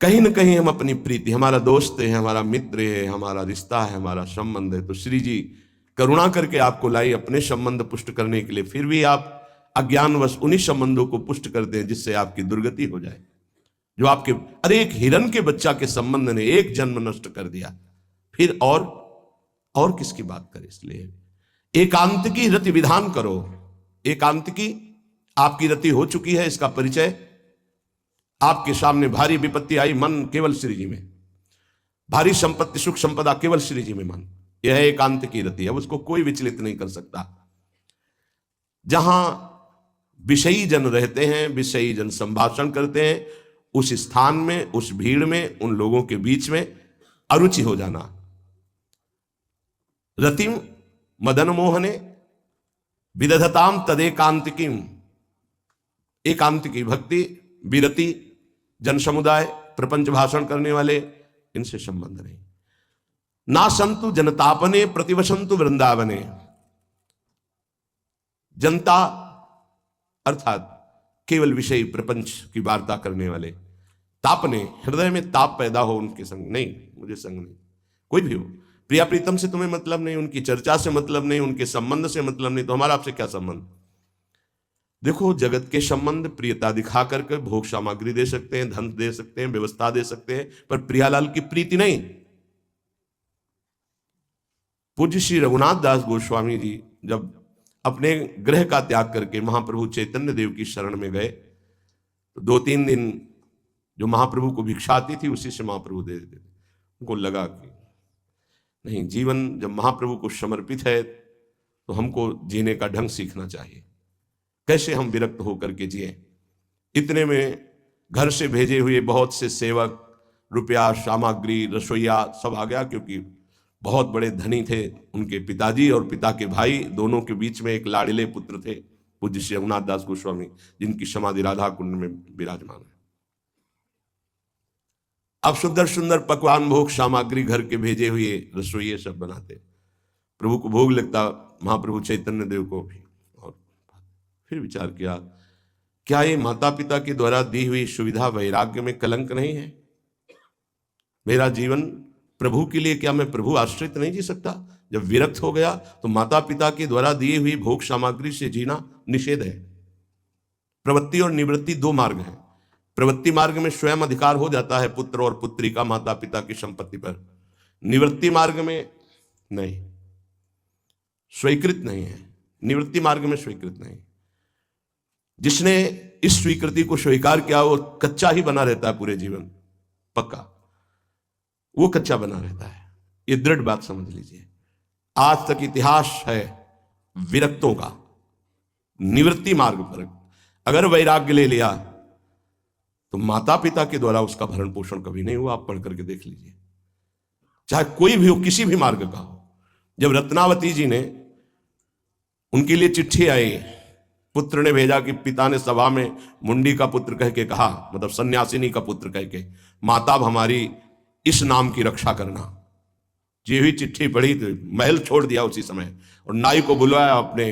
कहीं ना कहीं हम अपनी प्रीति, हमारा दोस्त है, हमारा मित्र है, हमारा रिश्ता है, हमारा संबंध है, तो श्री जी करुणा करके आपको लाई अपने संबंध पुष्ट करने के लिए, फिर भी आप अज्ञानवश उन्हीं संबंधों को पुष्ट करते हैं जिससे आपकी दुर्गति हो जाए। जो आपके, अरे एक हिरण के बच्चा के संबंध ने एक जन्म नष्ट कर दिया, फिर और किसकी बात करें। इसलिए एकांत की रति विधान करो। एकांत की आपकी रति हो चुकी है, इसका परिचय, आपके सामने भारी विपत्ति आई, मन केवल श्री जी में, भारी संपत्ति सुख संपदा केवल श्री जी में मन, यह है एकांत की रति। अब उसको कोई विचलित नहीं कर सकता। जहां विषयी जन रहते हैं, विषयी जन संभाषण करते हैं, उस स्थान में, उस भीड़ में, उन लोगों के बीच में अरुचि हो जाना। रतिम मदन मोहने विदधताम तदेकांतिकीम, एकांत की भक्ति, विरति, जन समुदाय, प्रपंच भाषण करने वाले, इनसे संबंध नहीं। ना संतु जनतापने प्रतिवसंतु वृंदावने, जनता अर्थात केवल विषय प्रपंच की वार्ता करने वाले, तापने, हृदय में ताप पैदा हो उनके संग नहीं, मुझे संग नहीं, कोई भी हो, प्रिया प्रीतम से तुम्हें मतलब नहीं, उनकी चर्चा से मतलब नहीं, उनके संबंध से मतलब नहीं, तो हमारा आपसे क्या संबंध। देखो, जगत के संबंध प्रियता दिखा करके भोग सामग्री दे सकते हैं, धन दे सकते हैं, व्यवस्था दे सकते हैं, पर प्रियालाल की प्रीति नहीं। पूज्य श्री रघुनाथ दास गोस्वामी जी जब अपने गृह का त्याग करके महाप्रभु चैतन्य देव की शरण में गए, तो 2-3 दिन जो महाप्रभु को भिक्षा आती थी उसी से महाप्रभु दे देते थे। उनको लगा कि नहीं, जीवन जब महाप्रभु को समर्पित है तो हमको जीने का ढंग सीखना चाहिए, कैसे हम विरक्त होकर के जिए। इतने में घर से भेजे हुए बहुत से सेवक, रुपया, सामग्री, रसोईया सब आ गया, क्योंकि बहुत बड़े धनी थे उनके पिताजी और पिता के भाई, दोनों के बीच में एक लाड़िले पुत्र थे, पूज्य श्री रघुनाथ दास गोस्वामी, जिनकी समाधि राधा कुंड में विराजमान है। अब सुंदर सुंदर पकवान, भोग सामग्री घर के भेजे हुए रसोइये सब बनाते, प्रभु को भोग लगता, महाप्रभु चैतन्य देव को भी। और फिर विचार किया, क्या ये माता पिता के द्वारा दी हुई सुविधा वैराग्य में कलंक नहीं है? मेरा जीवन प्रभु के लिए, क्या मैं प्रभु आश्रित नहीं जी सकता? जब विरक्त हो गया तो माता पिता के द्वारा दी हुई भोग सामग्री से जीना निषेध है। प्रवृत्ति और निवृत्ति 2 मार्ग हैं। प्रवृत्ति मार्ग में स्वयं अधिकार हो जाता है पुत्र और पुत्री का माता पिता की संपत्ति पर, निवृत्ति मार्ग में नहीं, स्वीकृत नहीं है। निवृत्ति मार्ग में स्वीकृत नहीं। जिसने इस स्वीकृति को स्वीकार किया वो कच्चा ही बना रहता है पूरे जीवन, पक्का वो कच्चा बना रहता है। ये दृढ़ बात समझ लीजिए। आज तक इतिहास है विरक्तों का, निवृत्ति मार्ग पर अगर वैराग्य ले लिया तो माता पिता के द्वारा उसका भरण पोषण कभी नहीं हुआ। आप पढ़ करके देख लीजिए, चाहे कोई भी हो, किसी भी मार्ग का हो। जब रत्नावती जी ने, उनके लिए चिट्ठी आई, पुत्र ने भेजा कि पिता ने सभा में मुंडी का पुत्र कह के कहा, मतलब सन्यासिनी का पुत्र कह के, माता हमारी इस नाम की रक्षा करना। ये हुई चिट्ठी पढ़ी तो महल छोड़ दिया उसी समय, और नाई को बुलवाया, अपने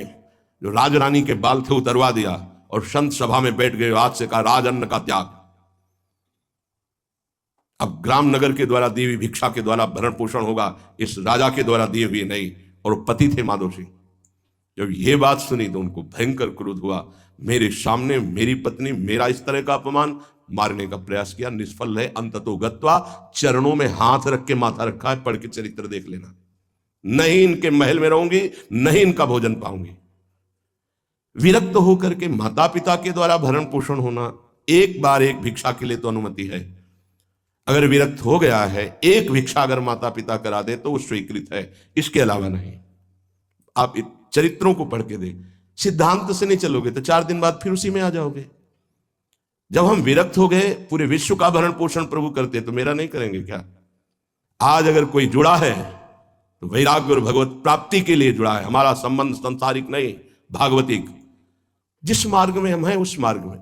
जो राजरानी के बाल थे उतरवा दिया, और संत सभा में बैठ गए। आज से कहा राज अन्न का त्याग। अब ग्राम नगर के द्वारा दी हुई भिक्षा के द्वारा भरण पोषण होगा, इस राजा के द्वारा दिए हुए नहीं। और पति थे माधव सिंह। जब ये बात सुनी तो उनको भयंकर क्रोध हुआ, मेरे सामने मेरी पत्नी, मेरा इस तरह का अपमान, मारने का प्रयास किया, निष्फल रहे। अंततो गत्वा, चरणों में हाथ रख के माथा रखा है, पढ़ के चरित्र देख लेना। नहीं इनके महल में रहूंगी, नहीं इनका भोजन पाऊंगी। विरक्त होकर के माता पिता के द्वारा भरण पोषण होना, एक बार एक भिक्षा के लिए तो अनुमति है। अगर विरक्त हो गया है, एक भिक्षा अगर माता पिता करा दे तो वो स्वीकृत है, इसके अलावा नहीं। आप चरित्रों को पढ़ के दे, सिद्धांत से नहीं चलोगे तो 4 दिन बाद फिर उसी में आ जाओगे। जब हम विरक्त हो गए, पूरे विश्व का भरण पोषण प्रभु करते, तो मेरा नहीं करेंगे क्या? आज अगर कोई जुड़ा है तो वैराग्य और भगवत प्राप्ति के लिए जुड़ा है। हमारा संबंध संसारिक नहीं, भागवतिक। जिस मार्ग में हम हैं उस मार्ग में।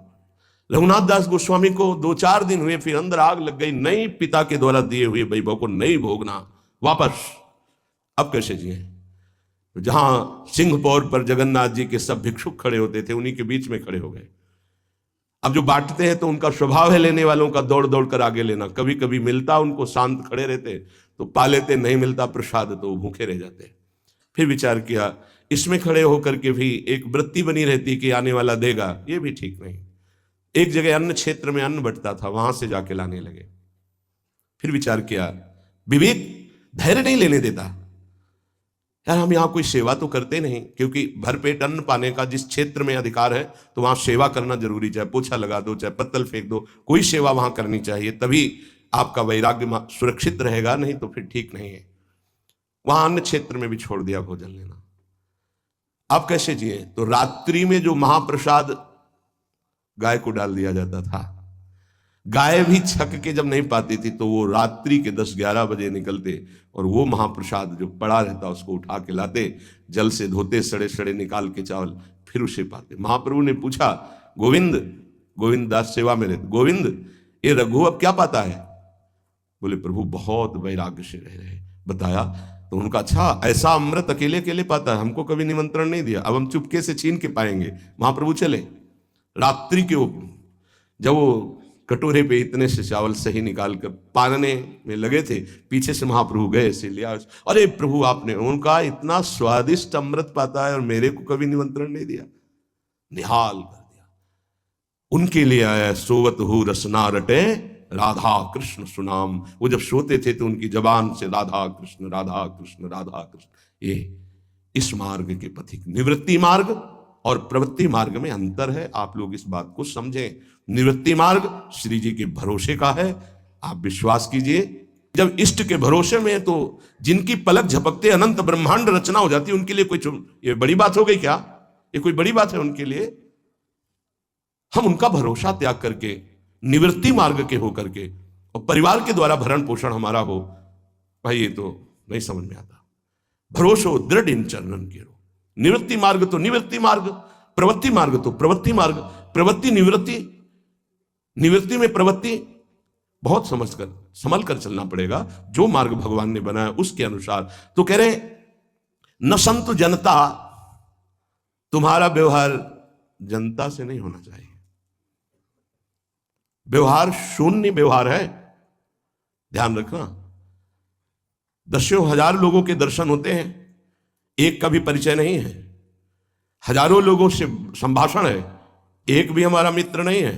रघुनाथ दास गोस्वामी को 2-4 दिन हुए, फिर अंदर आग लग गई, नहीं पिता के द्वारा दिए हुए वैभव को नहीं भोगना, वापस। अब कैसे जिए? जहां सिंहपौर पर जगन्नाथ जी के सब भिक्षुक खड़े होते थे, उन्हीं के बीच में खड़े हो गए। अब जो बांटते हैं तो उनका स्वभाव है लेने वालों का दौड़ दौड़ कर आगे लेना। कभी कभी मिलता, उनको शांत खड़े रहते तो पा लेते, नहीं मिलता प्रसाद तो भूखे रह जाते। फिर विचार किया, इसमें खड़े होकर के भी एक वृत्ति बनी रहती कि आने वाला देगा, ये भी ठीक नहीं। एक जगह अन्न क्षेत्र में अन्न बंटता था, वहां से जाके लाने लगे। फिर विचार किया, विवेक धैर्य नहीं लेने देता। यार हम यहाँ कोई सेवा तो करते नहीं, क्योंकि भरपेट अन्न पाने का जिस क्षेत्र में अधिकार है तो वहां सेवा करना जरूरी। चाहे पोछा लगा दो, चाहे पत्तल फेंक दो, कोई सेवा वहां करनी चाहिए, तभी आपका वैराग्य सुरक्षित रहेगा, नहीं तो फिर ठीक नहीं है। वहां अन्य क्षेत्र में भी छोड़ दिया भोजन लेना। आप कैसे जिए? तो रात्रि में जो महाप्रसाद गाय को डाल दिया जाता था, गाय भी छक के जब नहीं पाती थी तो वो रात्रि के 10-11 बजे निकलते और वो महाप्रसाद जो पड़ा रहता उसको उठा के लाते, जल से धोते, सड़े सड़े निकाल के चावल, फिर उसे पाते। महाप्रभु ने पूछा, गोविंद, गोविंद दास सेवा में रहते, गोविंद ये रघु अब क्या पाता है? बोले प्रभु बहुत वैराग्य से रह रहे। बताया तो उनका, अच्छा ऐसा अमृत अकेले अकेले पाता है, हमको कभी निमंत्रण नहीं दिया, अब हम चुपके से छीन के पाएंगे। महाप्रभु चले रात्रि के जब वो कटोरे पे इतने से चावल सही निकाल कर पानने में लगे थे, पीछे से महाप्रभु गए से लिया। अरे प्रभु आपने, उनका इतना स्वादिष्ट अमृत पाता है और मेरे को कभी निमंत्रण नहीं दिया, निहाल कर दिया। उनके लिए आया, सोवत हु रसना रटे राधा कृष्ण सुनाम। वो जब सोते थे तो उनकी जबान से राधा कृष्ण राधा कृष्ण राधा कृष्ण। ये इस मार्ग के पथिक। निवृत्ति मार्ग और प्रवृत्ति मार्ग में अंतर है, आप लोग इस बात को समझें। निवृत्ति मार्ग श्री जी के भरोसे का है, आप विश्वास कीजिए। जब इष्ट के भरोसे में, तो जिनकी पलक झपकते अनंत ब्रह्मांड रचना हो जाती है, उनके लिए कोई ये बड़ी बात हो गई क्या? ये कोई बड़ी बात है उनके लिए? हम उनका भरोसा त्याग करके निवृत्ति मार्ग के होकर के और परिवार के द्वारा भरण पोषण हमारा हो, भाई ये तो नहीं समझ में आता। भरोसो दृढ़ इन चरणन के रो। निवृत्ति मार्ग तो निवृत्ति मार्ग, प्रवृत्ति मार्ग तो प्रवृत्ति मार्ग। प्रवृत्ति निवृत्ति, निवृत्ति में प्रवृत्ति, बहुत समझकर संभल कर चलना पड़ेगा। जो मार्ग भगवान ने बनाया उसके अनुसार। तो कह रहे न संतु जनता, तुम्हारा व्यवहार जनता से नहीं होना चाहिए। व्यवहार शून्य व्यवहार है, ध्यान रखना। दसियों हजार लोगों के दर्शन होते हैं, एक का भी परिचय नहीं है। हजारों लोगों से संभाषण है, एक भी हमारा मित्र नहीं है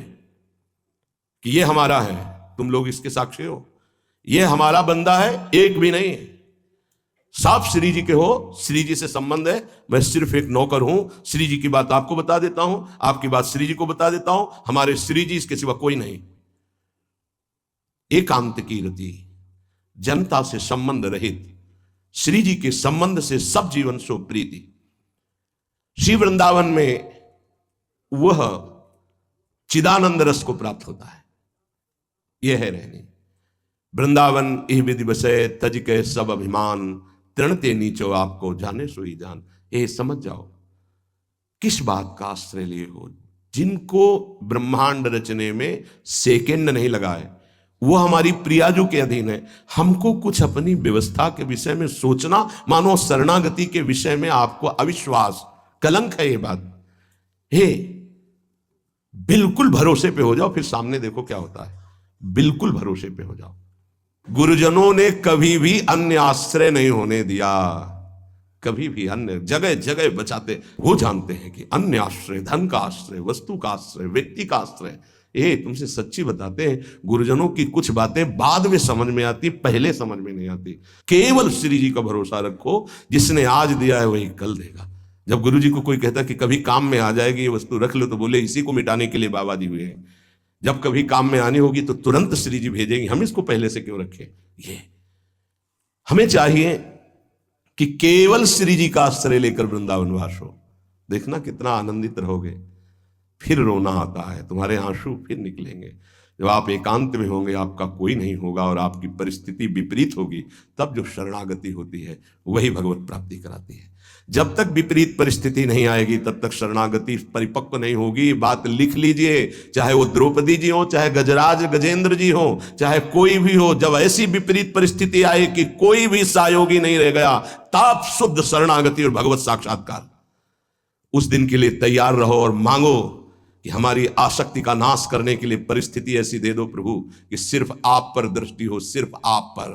कि ये हमारा है, तुम लोग इसके साक्षी हो। ये हमारा बंदा है, एक भी नहीं है। सब श्री जी के हो, श्री जी से संबंध है। मैं सिर्फ एक नौकर हूं, श्री जी की बात आपको बता देता हूं, आपकी बात श्री जी को बता देता हूं। हमारे श्री जी, इसके सिवा कोई नहीं। एकांत की रति, जनता से संबंध रहित, श्री जी के संबंध से सब जीवन सो प्रीति। श्री वृंदावन में वह चिदानंद रस को प्राप्त होता है। यह है रहनी। वृंदावन इह विधि बसे, तज के सब अभिमान, तृणते नीचो आपको जाने सोई जान। ये समझ जाओ किस बात का आश्रय लिए हो। जिनको ब्रह्मांड रचने में सेकेंड नहीं लगाए, वो हमारी प्रियाजू के अधीन है। हमको कुछ अपनी व्यवस्था के विषय में सोचना, मानो शरणागति के विषय में आपको अविश्वास, कलंक है ये बात। हे बिल्कुल भरोसे पे हो जाओ, फिर सामने देखो क्या होता है। बिल्कुल भरोसे पे हो जाओ। गुरुजनों ने कभी भी अन्य आश्रय नहीं होने दिया, कभी भी। अन्य जगह जगह बचाते। वो जानते हैं कि अन्य आश्रय, धन का आश्रय, वस्तु का आश्रय, व्यक्ति का आश्रय, तुमसे सच्ची बताते हैं, गुरुजनों की कुछ बातें बाद में समझ में आती, पहले समझ में नहीं आती। केवल श्री जी का भरोसा रखो, जिसने आज दिया है वही कल देगा। जब गुरु जी को कोई कहता कि कभी काम में आ जाएगी ये वस्तु, रख लो, तो बोले इसी को मिटाने के लिए बाबा जी हुए हैं। जब कभी काम में आनी होगी तो तुरंत श्री जी भेजेंगे, हम इसको पहले से क्यों रखें। ये हमें चाहिए कि केवल श्री जी का आश्रय लेकर वृंदावन वास हो। देखना कितना आनंदित रहोगे। फिर रोना आता है, तुम्हारे आंसू फिर निकलेंगे। जब आप एकांत में होंगे, आपका कोई नहीं होगा और आपकी परिस्थिति विपरीत होगी, तब जो शरणागति होती है वही भगवत प्राप्ति कराती है। जब तक विपरीत परिस्थिति नहीं आएगी तब तक शरणागति परिपक्व नहीं होगी। बात लिख लीजिए, चाहे वो द्रौपदी जी हो, चाहे गजराज गजेंद्र जी हो, चाहे कोई भी हो, जब ऐसी विपरीत परिस्थिति आए कि कोई भी सहयोगी नहीं रह गया, तब शुद्ध शरणागति और भगवत साक्षात्कार। उस दिन के लिए तैयार रहो और मांगो कि हमारी आसक्ति का नाश करने के लिए परिस्थिति ऐसी दे दो प्रभु कि सिर्फ आप पर दृष्टि हो, सिर्फ आप पर,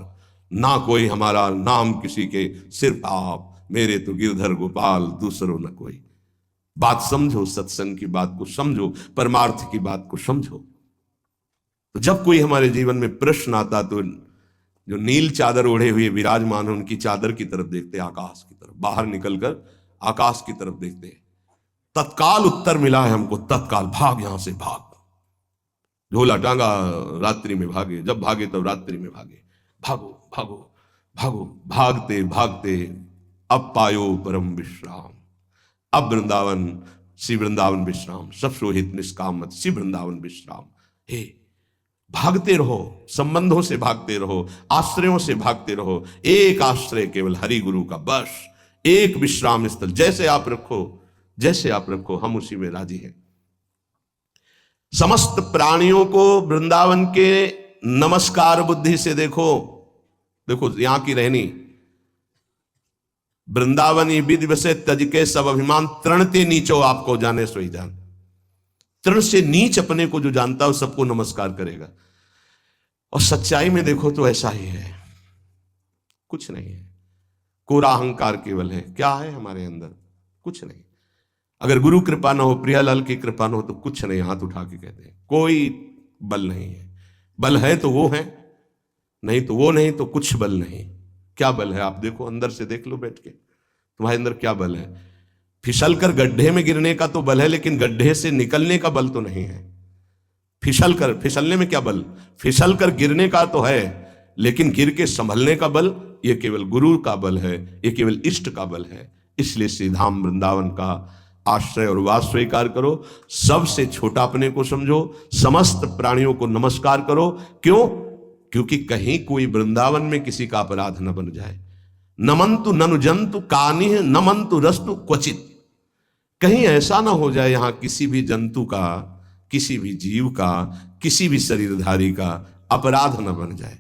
ना कोई हमारा नाम किसी के, सिर्फ आप। मेरे तो गिरधर गोपाल, दूसरों न कोई। बात समझो, सत्संग की बात को समझो, परमार्थ की बात को समझो। तो जब कोई हमारे जीवन में प्रश्न आता तो जो नील चादर ओढ़े हुए विराजमान है उनकी चादर की तरफ देखते, आकाश की तरफ, बाहर निकलकर आकाश की तरफ देखते। तत्काल उत्तर मिला है हमको, तत्काल भाग, यहां से भाग। झोला टांगा, रात्रि में भागे, जब भागे तब रात्रि में भागे। भागो भागो भागो, भागते भागते अब पायो परम विश्राम। अब वृंदावन, श्री वृंदावन विश्राम, सब सोहित निष्काम मत, श्री वृंदावन विश्राम। हे भागते रहो, संबंधों से भागते रहो, आश्रयों से भागते रहो। एक आश्रय केवल हरि गुरु का, बस एक विश्राम स्थल। जैसे आप रखो, जैसे आप रखो, हम उसी में राजी हैं। समस्त प्राणियों को वृंदावन के नमस्कार बुद्धि से देखो। देखो यहां की रहनी, वृंदावनी विधि वसे तज के सब अभिमान, तृणते नीचो आपको जाने सोई जान। तृण से नीच अपने को जो जानता है सबको नमस्कार करेगा। और सच्चाई में देखो तो ऐसा ही है, कुछ नहीं है। कोरा अहंकार केवल है। क्या है हमारे अंदर? कुछ नहीं। अगर गुरु कृपा न हो, प्रियालाल की कृपा न हो तो कुछ नहीं। हाथ उठा के कहते हैं कोई बल नहीं है। बल है तो वो है, नहीं तो वो नहीं, तो कुछ बल नहीं। क्या बल है? आप देखो, अंदर से देख लो बैठ के, तुम्हारे अंदर क्या बल है। फिसल कर गड्ढे में गिरने का तो बल है, लेकिन गड्ढे से निकलने का बल तो नहीं है। फिसलने में क्या बल? फिसल कर गिरने का तो है, लेकिन गिर के संभलने का बल ये केवल गुरु का बल है, ये केवल इष्ट का बल है। इसलिए श्री धाम वृंदावन का आश्रय और वास स्वीकार करो। सबसे छोटा अपने को समझो, समस्त प्राणियों को नमस्कार करो। क्यों? क्योंकि कहीं कोई वृंदावन में किसी का अपराध न बन जाए। नमंतु ननु जंतु कानिह नमंतु रस्तु क्वचित। कहीं ऐसा ना हो जाए यहां किसी भी जंतु का, किसी भी जीव का, किसी भी शरीरधारी का अपराध न बन जाए।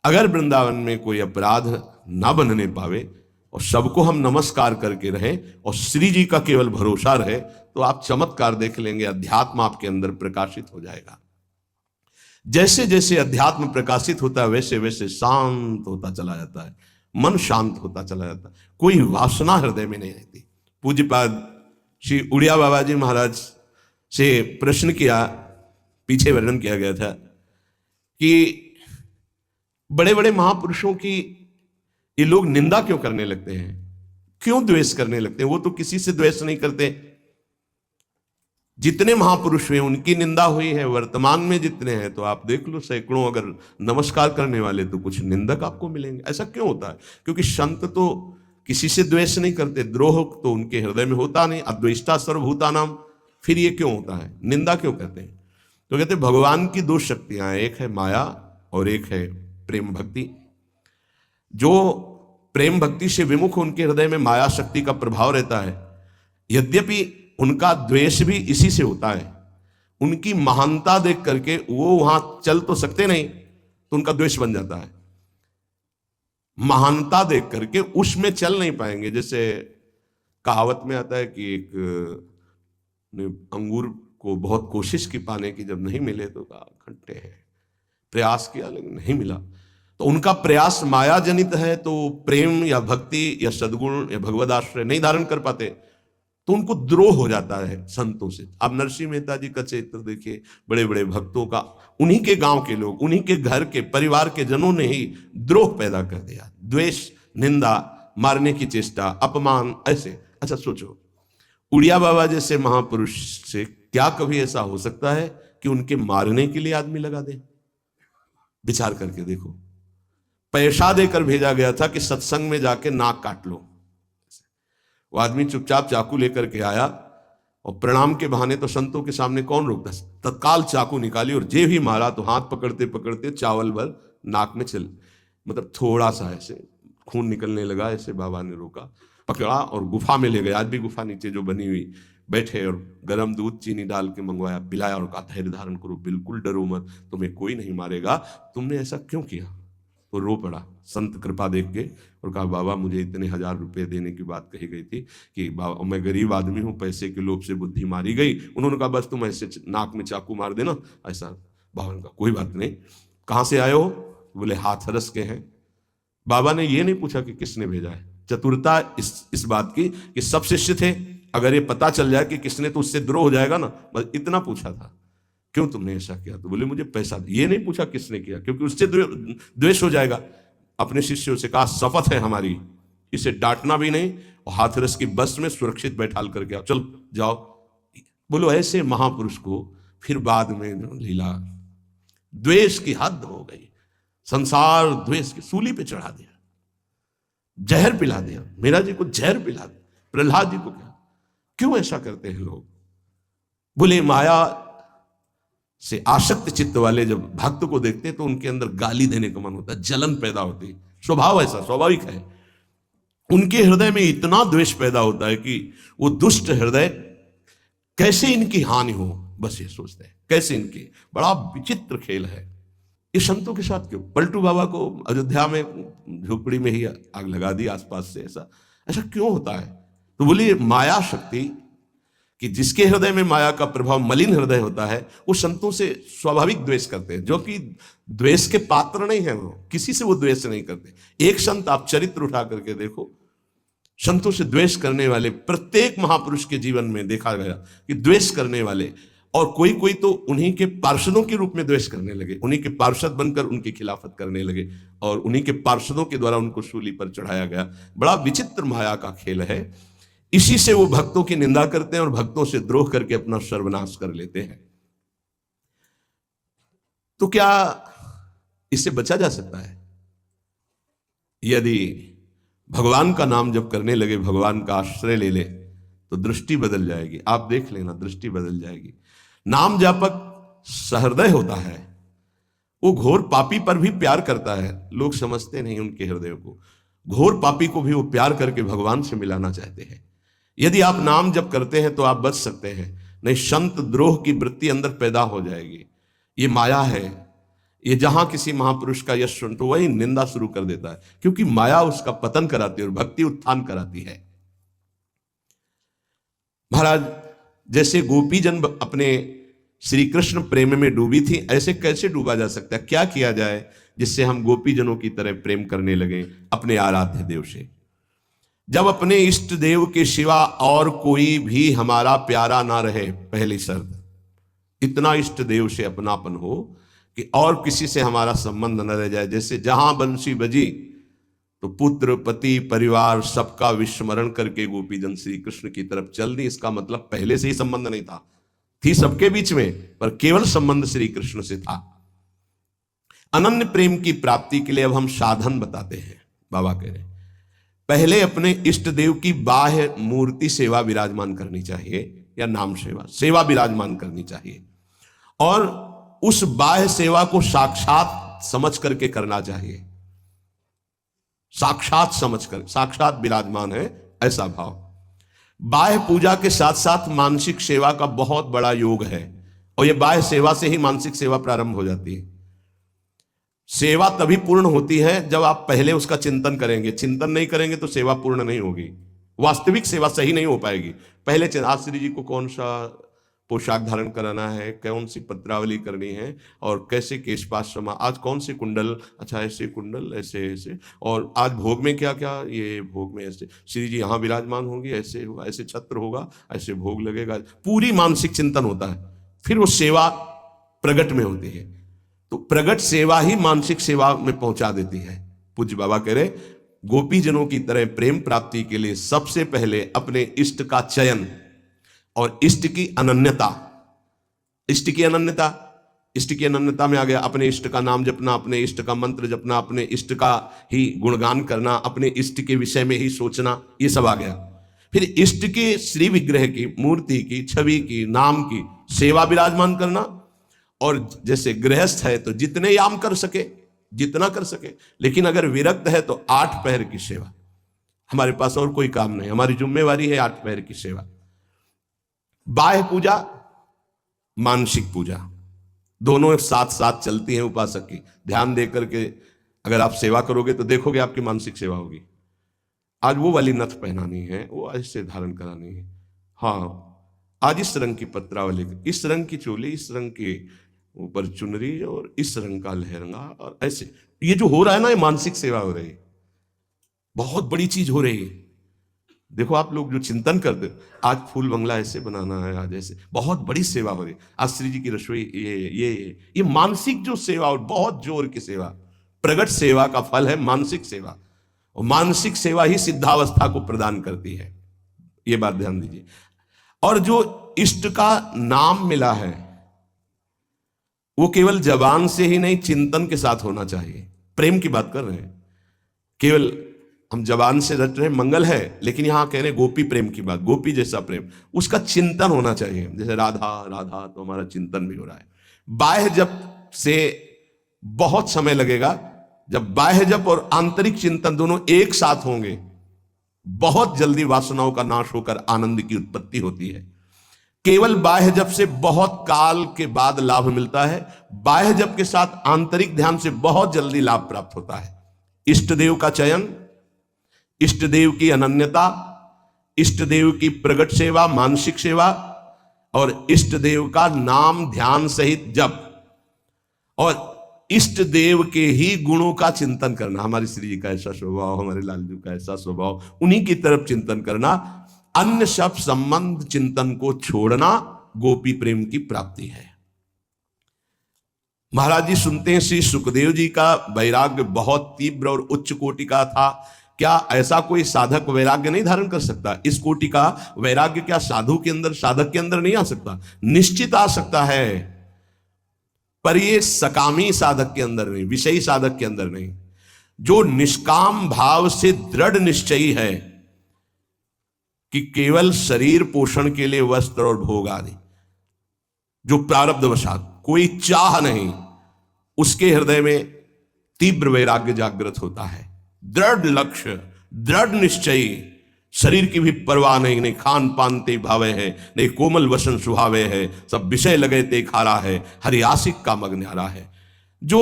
अगर वृंदावन में कोई अपराध ना बनने पावे और सबको हम नमस्कार करके रहें और श्री जी का केवल भरोसा रहे, तो आप चमत्कार देख लेंगे। अध्यात्म आपके अंदर प्रकाशित हो जाएगा। जैसे जैसे अध्यात्म प्रकाशित होता है वैसे वैसे शांत होता चला जाता है, मन शांत होता चला जाता है, कोई वासना हृदय में नहीं रहती। पूज्यपाद श्री उड़िया बाबा जी महाराज से प्रश्न किया, पीछे वर्णन किया गया था कि बड़े बड़े महापुरुषों की ये लोग निंदा क्यों करने लगते हैं, क्यों द्वेष करने लगते हैं? वो तो किसी से द्वेष नहीं करते। जितने महापुरुष हुए उनकी निंदा हुई है, वर्तमान में जितने हैं तो आप देख लो सैकड़ों अगर नमस्कार करने वाले तो कुछ निंदक आपको मिलेंगे। ऐसा क्यों होता है? क्योंकि संत तो किसी से द्वेष नहीं करते, द्रोह तो उनके हृदय में होता नहीं। अद्वेष्टा सर्वभूतानाम, फिर ये क्यों होता है? निंदा क्यों कहते हैं? तो कहते हैं भगवान की दो शक्तियां, एक है माया और एक है प्रेम भक्ति। जो प्रेम भक्ति से विमुख, उनके हृदय में माया शक्ति का प्रभाव रहता है। यद्यपि उनका द्वेष भी इसी से होता है। उनकी महानता देख करके वो वहां चल तो सकते नहीं, तो उनका द्वेष बन जाता है। महानता देख करके उसमें चल नहीं पाएंगे। जैसे कहावत में आता है कि एक ने अंगूर को बहुत कोशिश की पाने की, जब नहीं मिले तो कहा खट्टे हैं। प्रयास किया लेकिन नहीं मिला, तो उनका प्रयास माया जनित है, तो प्रेम या भक्ति या सद्गुण या भगवदाश्रय नहीं धारण कर पाते। तो उनको द्रोह हो जाता है संतों से। अब नरसिंह मेहता जी का चरित्र देखिए, बड़े बड़े भक्तों का, उन्हीं के गांव के लोग, उन्हीं के घर के परिवार के जनों ने ही द्रोह पैदा कर दिया, द्वेष, निंदा, मारने की चेष्टा, अपमान, ऐसे। अच्छा सोचो, उड़िया बाबा जैसे महापुरुष से क्या कभी ऐसा हो सकता है कि उनके मारने के लिए आदमी लगा दे? विचार करके देखो। पैसा देकर भेजा गया था कि सत्संग में जाके नाक काट लो। वो आदमी चुपचाप चाकू लेकर के आया और प्रणाम के बहाने तो संतों के सामने कौन रोकता, तत्काल चाकू निकाली और जे भी मारा तो हाथ पकड़ते पकड़ते चावल भर नाक में चल, मतलब थोड़ा सा ऐसे खून निकलने लगा। ऐसे बाबा ने रोका, पकड़ा और गुफा में ले गए। आज भी गुफा नीचे जो बनी हुई, बैठे और गर्म दूध चीनी डाल के मंगवाया, पिलाया और कहा धैर्य धारण करो, बिल्कुल डरो मत, तुम्हें कोई नहीं मारेगा, तुमने ऐसा क्यों किया? वो रो पड़ा संत कृपा देख के और कहा बाबा मुझे इतने 1000 रुपए देने की बात कही गई थी कि बाबा मैं गरीब आदमी हूँ, पैसे के लोभ से बुद्धि मारी गई। उन्होंने कहा बस तुम ऐसे नाक में चाकू मार देना ऐसा। बाबा ने कहा कोई बात नहीं, कहाँ से आए हो? बोले हाथरस के हैं। बाबा ने ये नहीं पूछा कि किसने भेजा है। चतुरता इस बात की कि सब शिष्य थे, अगर ये पता चल जाए कि किसने तो उससे द्रोह हो जाएगा ना, बस इतना पूछा था क्यों तुमने ऐसा किया? तो बोले मुझे पैसा, ये नहीं पूछा किसने किया क्योंकि उससे द्वेष हो जाएगा। अपने शिष्यों से कहा शपथ है हमारी, इसे डांटना भी नहीं और हाथरस की बस में सुरक्षित बैठाल करके आओ, चल जाओ। बोलो ऐसे महापुरुष को फिर बाद में लीला, द्वेष की हद हो गई, संसार द्वेष की सूली पे चढ़ा दिया, जहर पिला दिया। मीरा जी को जहर पिला दिया, प्रहलाद जी को क्या? क्यों ऐसा करते हैं लोग? बोले माया से आसक्त चित्त वाले जब भक्त को देखते हैं तो उनके अंदर गाली देने का मन होता है, जलन पैदा होती है, स्वभाव ऐसा स्वाभाविक है। उनके हृदय में इतना द्वेष पैदा होता है कि वो दुष्ट हृदय कैसे इनकी हानि हो, बस ये सोचते हैं कैसे इनकी। बड़ा विचित्र खेल है ये संतों के साथ। क्यों पलटू बाबा को अयोध्या में झोपड़ी में ही आग लगा दी आसपास से, ऐसा ऐसा क्यों होता है? तो बोलिए माया शक्ति, कि जिसके हृदय में माया का प्रभाव, मलिन हृदय होता है, वो संतों से स्वाभाविक द्वेष करते हैं, जो कि द्वेष के पात्र नहीं है। वो किसी से वो द्वेष नहीं करते। एक संत आप चरित्र उठा करके देखो, संतों से द्वेष करने वाले प्रत्येक महापुरुष के जीवन में देखा गया कि द्वेष करने वाले, और कोई कोई तो उन्हीं के पार्षदों के रूप में द्वेष करने लगे, उन्हीं के पार्षद बनकर उनकी खिलाफत करने लगे और उन्हीं के पार्षदों के द्वारा उनको सूली पर चढ़ाया गया। बड़ा विचित्र माया का खेल है। इसी से वो भक्तों की निंदा करते हैं और भक्तों से द्रोह करके अपना सर्वनाश कर लेते हैं। तो क्या इससे बचा जा सकता है? यदि भगवान का नाम जब करने लगे, भगवान का आश्रय ले ले, तो दृष्टि बदल जाएगी। आप देख लेना, दृष्टि बदल जाएगी। नाम जापक सहृदय होता है, वो घोर पापी पर भी प्यार करता है। लोग समझते नहीं उनके हृदय को। घोर पापी को भी वो प्यार करके भगवान से मिलाना चाहते हैं। यदि आप नाम जप करते हैं तो आप बच सकते हैं, नहीं संत द्रोह की वृत्ति अंदर पैदा हो जाएगी। ये माया है। ये जहां किसी महापुरुष का यश सुन तो वही निंदा शुरू कर देता है, क्योंकि माया उसका पतन कराती है और भक्ति उत्थान कराती है। महाराज जैसे गोपी जन अपने श्री कृष्ण प्रेम में डूबी थी, ऐसे कैसे डूबा जा सकता है? क्या किया जाए जिससे हम गोपी जनों की तरह प्रेम करने लगे अपने आराध्य देव से? जब अपने इष्ट देव के सिवा और कोई भी हमारा प्यारा ना रहे, पहली शर्त, इतना इष्ट देव से अपनापन हो कि और किसी से हमारा संबंध न रह जाए। जैसे जहां बंसी बजी तो पुत्र, पति, परिवार सबका विस्मरण करके गोपीजन श्री कृष्ण की तरफ चल दी। इसका मतलब पहले से ही संबंध नहीं था, थी सबके बीच में, पर केवल संबंध श्री कृष्ण से था। अनन्य प्रेम की प्राप्ति के लिए अब हम साधन बताते हैं। बाबा कह रहे पहले अपने इष्ट देव की बाह्य मूर्ति सेवा विराजमान करनी चाहिए, या नाम सेवा विराजमान करनी चाहिए, और उस बाह्य सेवा को साक्षात समझ करके करना चाहिए। साक्षात समझ कर, साक्षात विराजमान है ऐसा भाव। बाह्य पूजा के साथ साथ मानसिक सेवा का बहुत बड़ा योग है, और यह बाह्य सेवा से ही मानसिक सेवा प्रारंभ हो जाती है। सेवा तभी पूर्ण होती है जब आप पहले उसका चिंतन करेंगे। चिंतन नहीं करेंगे तो सेवा पूर्ण नहीं होगी, वास्तविक सेवा सही नहीं हो पाएगी। पहले आश्री जी को कौन सा पोशाक धारण कराना है, कौन सी पत्रावली करनी है, और कैसे केशपाश समा, आज कौन से कुंडल, अच्छा ऐसे कुंडल, ऐसे ऐसे, और आज भोग में क्या क्या, ये भोग में ऐसे श्री जी यहाँ विराजमान होंगे, ऐसे होगा, ऐसे छत्र होगा, ऐसे भोग लगेगा, पूरी मानसिक चिंतन होता है। फिर वो सेवा प्रगट में होती है, तो प्रगट सेवा ही मानसिक सेवा में पहुंचा देती है। पूज्य बाबा कह रहे गोपीजनों की तरह प्रेम प्राप्ति के लिए सबसे पहले अपने इष्ट का चयन और इष्ट की अनन्यता, इष्ट की अनन्यता, इष्ट की अनन्यता में आ गया अपने इष्ट का नाम जपना, अपने इष्ट का मंत्र जपना, अपने इष्ट का ही गुणगान करना, अपने इष्ट के विषय में ही सोचना, ये सब आ गया। फिर इष्ट के श्री विग्रह की, मूर्ति की, छवि की, नाम की सेवा विराजमान करना, और जैसे गृहस्थ है तो जितने याम कर सके जितना कर सके, लेकिन अगर विरक्त है तो 8 पहर की सेवा। हमारे पास और कोई काम नहीं, हमारी जिम्मेवारी है 8 पहर की सेवा। बाह्य पूजा, मानसिक पूजा, दोनों साथ साथ चलती हैं उपासक की। ध्यान दे करके अगर आप सेवा करोगे तो देखोगे आपकी मानसिक सेवा होगी। आज वो वाली नथ पहनानी है, वो ऐसे धारण करानी है, हाँ आज इस रंग की पत्रावली, इस रंग की चोली, इस रंग के ऊपर चुनरी, और इस रंग का लहंगा, और ऐसे ये जो हो रहा है ना, ये मानसिक सेवा हो रही है, बहुत बड़ी चीज हो रही है। देखो आप लोग जो चिंतन करते हो, आज फूल बंगला ऐसे बनाना है, आज ऐसे, बहुत बड़ी सेवा हो रही है। आज श्री जी की रसोई, ये मानसिक जो सेवा, और बहुत जोर की सेवा, प्रगट सेवा का फल है मानसिक सेवा, और मानसिक सेवा ही सिद्धावस्था को प्रदान करती है, ये बात ध्यान दीजिए। और जो इष्ट का नाम मिला है वो केवल जबान से ही नहीं, चिंतन के साथ होना चाहिए। प्रेम की बात कर रहे हैं, केवल हम जबान से रट रहे मंगल है, लेकिन यहां कह रहे हैं गोपी प्रेम की बात, गोपी जैसा प्रेम, उसका चिंतन होना चाहिए। जैसे राधा राधा, तो हमारा चिंतन भी हो रहा है। बाह्य जप से बहुत समय लगेगा, जब बाह्य जप और आंतरिक चिंतन दोनों एक साथ होंगे, बहुत जल्दी वासनाओं का नाश होकर आनंद की उत्पत्ति होती है। केवल बाह्य जप से बहुत काल के बाद लाभ मिलता है, बाह्य जप के साथ आंतरिक ध्यान से बहुत जल्दी लाभ प्राप्त होता है। इष्ट देव का चयन, इष्ट देव की अनन्यता, इष्ट देव की प्रगट सेवा, मानसिक सेवा, और इष्ट देव का नाम ध्यान सहित जप, और इष्ट देव के ही गुणों का चिंतन करना। हमारी श्री जी का ऐसा स्वभाव, हमारे लाल जी का ऐसा स्वभाव, उन्हीं की तरफ चिंतन करना। अन्य सब संबंध चिंतन को छोड़ना गोपी प्रेम की प्राप्ति है। महाराज जी सुनते हैं श्री सुखदेव जी का वैराग्य बहुत तीव्र और उच्च कोटि का था। क्या ऐसा कोई साधक वैराग्य नहीं धारण कर सकता? इस कोटि का वैराग्य क्या साधु के अंदर, साधक के अंदर नहीं आ सकता? निश्चित आ सकता है, पर ये सकामी साधक के अंदर नहीं, विषयी साधक के अंदर नहीं। जो निष्काम भाव से दृढ़ निश्चयी है कि केवल शरीर पोषण के लिए वस्त्र और भोग आदि, जो प्रारब्धवशात कोई चाह नहीं, उसके हृदय में तीव्र वैराग्य जागृत होता है। दृढ़ लक्ष्य, दृढ़ निश्चयी, शरीर की भी परवाह नहीं, नहीं खान पान ते भावे है, नहीं कोमल वसन सुहावे है, सब विषय लगे ते खारा है, हरियासिक का मग न्यारा है। जो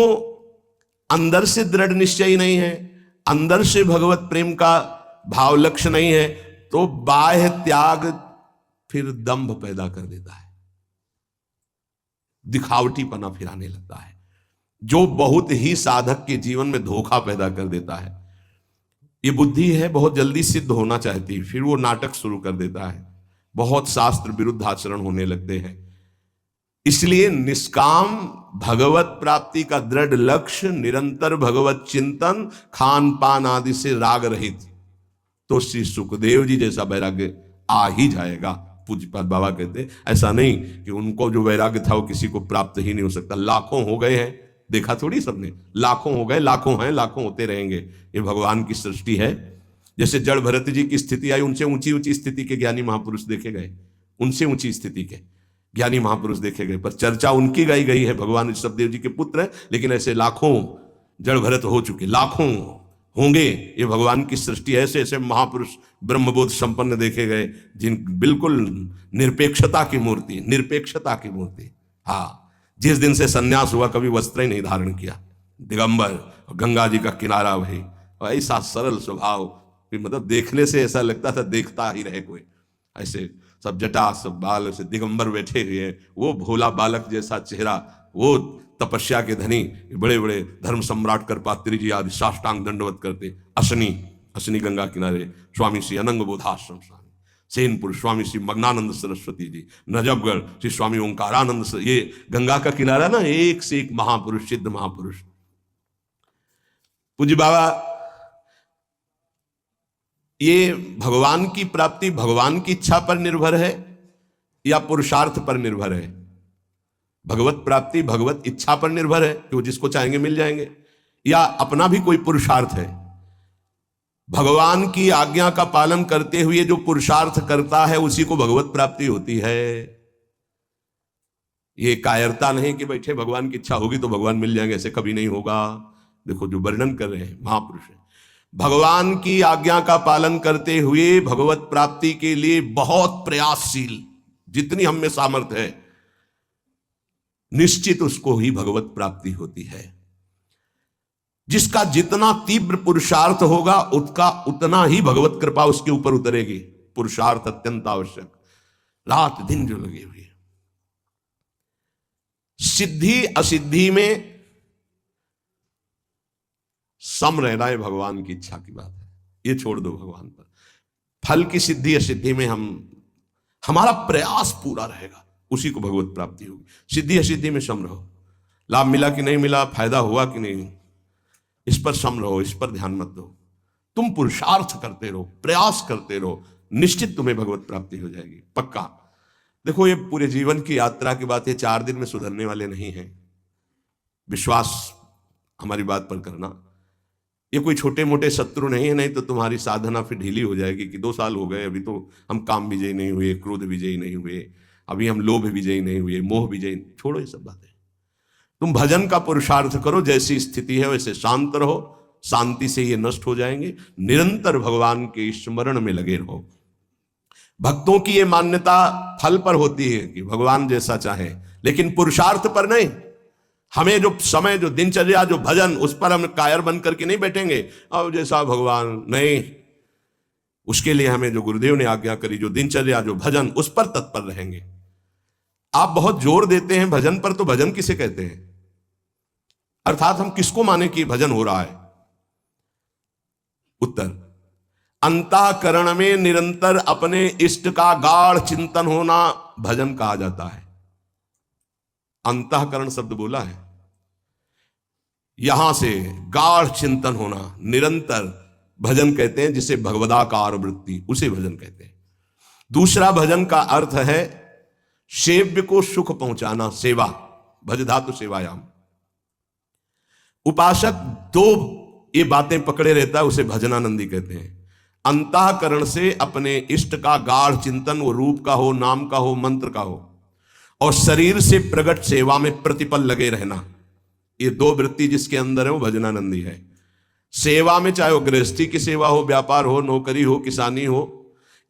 अंदर से दृढ़ निश्चयी नहीं है, अंदर से भगवत प्रेम का भाव लक्ष्य नहीं है, तो बाह्य त्याग फिर दंभ पैदा कर देता है, दिखावटीपना फिर आने लगता है, जो बहुत ही साधक के जीवन में धोखा पैदा कर देता है। ये बुद्धि है बहुत जल्दी सिद्ध होना चाहती है, फिर वो नाटक शुरू कर देता है, बहुत शास्त्र विरुद्ध आचरण होने लगते हैं। इसलिए निष्काम भगवत प्राप्ति का दृढ़ लक्ष्य, निरंतर भगवत चिंतन, खान पान आदि से राग रहित, तो श्री सुखदेव जी जैसा वैराग्य आ ही जाएगा। पूज्यपाद बाबा कहते ऐसा नहीं कि उनको जो वैराग्य था वो किसी को प्राप्त ही नहीं हो सकता। लाखों हो गए हैं, देखा थोड़ी सबने, लाखों हो गए, लाखों हैं, लाखों होते रहेंगे। ये भगवान की सृष्टि है। जैसे जड़ भरत जी की स्थिति आई, उनसे ऊंची ऊंची स्थिति के ज्ञानी महापुरुष देखे गए, उनसे ऊंची स्थिति के ज्ञानी महापुरुष देखे गए, पर चर्चा उनकी गाई गई है। भगवान ऋषभदेव जी के पुत्र हैं, लेकिन ऐसे लाखों जड़ भरत हो चुके, लाखों होंगे। ये भगवान की सृष्टि। ऐसे ऐसे महापुरुष ब्रह्मबोध संपन्न देखे गए, जिन बिल्कुल निरपेक्षता की मूर्ति, निरपेक्षता की मूर्ति। हाँ, जिस दिन से सन्यास हुआ कभी वस्त्र ही नहीं धारण किया, दिगंबर, गंगा जी का किनारा वही, और ऐसा सरल स्वभाव कि मतलब देखने से ऐसा लगता था देखता ही रहे कोई। ऐसे सब जटा सब बाल से दिगंबर बैठे हुए हैं, वो भोला बालक जैसा चेहरा, वो तपस्या के धनी, बड़े बड़े धर्म सम्राट करपात्री जी आदि साष्टांग दंडवत करते। असनी गंगा किनारे स्वामी श्री अनंग बोधाश्रम स्वामी, सेनपुर स्वामी श्री मग्नानंद सरस्वती जी, नजफगढ़ श्री स्वामी ओंकारानंद, ये गंगा का किनारा ना, एक से एक महापुरुष, सिद्ध महापुरुष। पूज्य बाबा, ये भगवान की प्राप्ति भगवान की इच्छा पर निर्भर है या पुरुषार्थ पर निर्भर है? भगवत प्राप्ति भगवत इच्छा पर निर्भर है कि वो जिसको चाहेंगे मिल जाएंगे, या अपना भी कोई पुरुषार्थ है? भगवान की आज्ञा का पालन करते हुए जो पुरुषार्थ करता है उसी को भगवत प्राप्ति होती है। ये कायरता नहीं कि बैठे भगवान की इच्छा होगी तो भगवान मिल जाएंगे, ऐसे कभी नहीं होगा। देखो जो वर्णन कर रहे हैं महापुरुष है, भगवान की आज्ञा का पालन करते हुए भगवत प्राप्ति के लिए बहुत प्रयासशील, जितनी हम में सामर्थ्य है, निश्चित उसको ही भगवत प्राप्ति होती है। जिसका जितना तीव्र पुरुषार्थ होगा उसका उतना ही भगवत कृपा उसके ऊपर उतरेगी। पुरुषार्थ अत्यंत आवश्यक, रात दिन जो लगे हुए। सिद्धि असिद्धि में सम रहना है भगवान की इच्छा की बात है, ये छोड़ दो भगवान पर। फल की सिद्धि असिद्धि में हमारा प्रयास पूरा रहेगा, उसी को भगवत प्राप्ति होगी। सिद्धि असिद्धि में सम रहो, लाभ मिला कि नहीं मिला, फायदा हुआ कि नहीं, इस पर सम रहो, इस पर ध्यान मत दो। तुम पुरुषार्थ करते रहो, प्रयास करते रहो, निश्चित तुम्हें भगवत प्राप्ति हो जाएगी, पक्का। देखो ये पूरे जीवन की यात्रा की बात है, 4 दिन में सुधरने वाले नहीं हैं। विश्वास हमारी बात पर करना, ये कोई छोटे मोटे शत्रु नहीं है, नहीं तो तुम्हारी साधना फिर ढीली हो जाएगी कि 2 साल हो गए, अभी तो हम काम विजयी नहीं हुए, क्रोध विजयी नहीं हुए, अभी हम लोभ विजयी नहीं हुए, मोह विजयी। छोड़ो ये सब बातें, तुम भजन का पुरुषार्थ करो, जैसी स्थिति है वैसे शांत रहो, शांति से ये नष्ट हो जाएंगे। निरंतर भगवान के स्मरण में लगे रहो। भक्तों की ये मान्यता फल पर होती है कि भगवान जैसा चाहे, लेकिन पुरुषार्थ पर नहीं। हमें जो समय, जो दिनचर्या, जो भजन, उस पर हम कायर बन करके नहीं बैठेंगे अब जैसा भगवान, नहीं। उसके लिए हमें जो गुरुदेव ने आज्ञा करी, जो दिनचर्या, जो भजन, उस पर तत्पर रहेंगे। आप बहुत जोर देते हैं भजन पर, तो भजन किसे कहते हैं? अर्थात हम किसको माने कि भजन हो रहा है? उत्तर, अंतःकरण में निरंतर अपने इष्ट का गाढ़ चिंतन होना भजन कहा जाता है। अंतःकरण शब्द बोला है, यहां से गाढ़ चिंतन होना, निरंतर भजन कहते हैं, जिसे भगवदाकार वृत्ति, उसे भजन कहते हैं। दूसरा भजन का अर्थ है सेव्य को सुख पहुंचाना, सेवा, भज धातु सेवायाम। उपासक 2 ये बातें पकड़े रहता है, उसे भजनानंदी कहते हैं। अंतःकरण से अपने इष्ट का गाढ़ चिंतन, वो रूप का हो, नाम का हो, मंत्र का हो, और शरीर से प्रकट सेवा में प्रतिपल लगे रहना, ये 2 वृत्ति जिसके अंदर है वो भजनानंदी है। सेवा में चाहे वो गृहस्थी की सेवा हो, व्यापार हो, नौकरी हो, किसानी हो,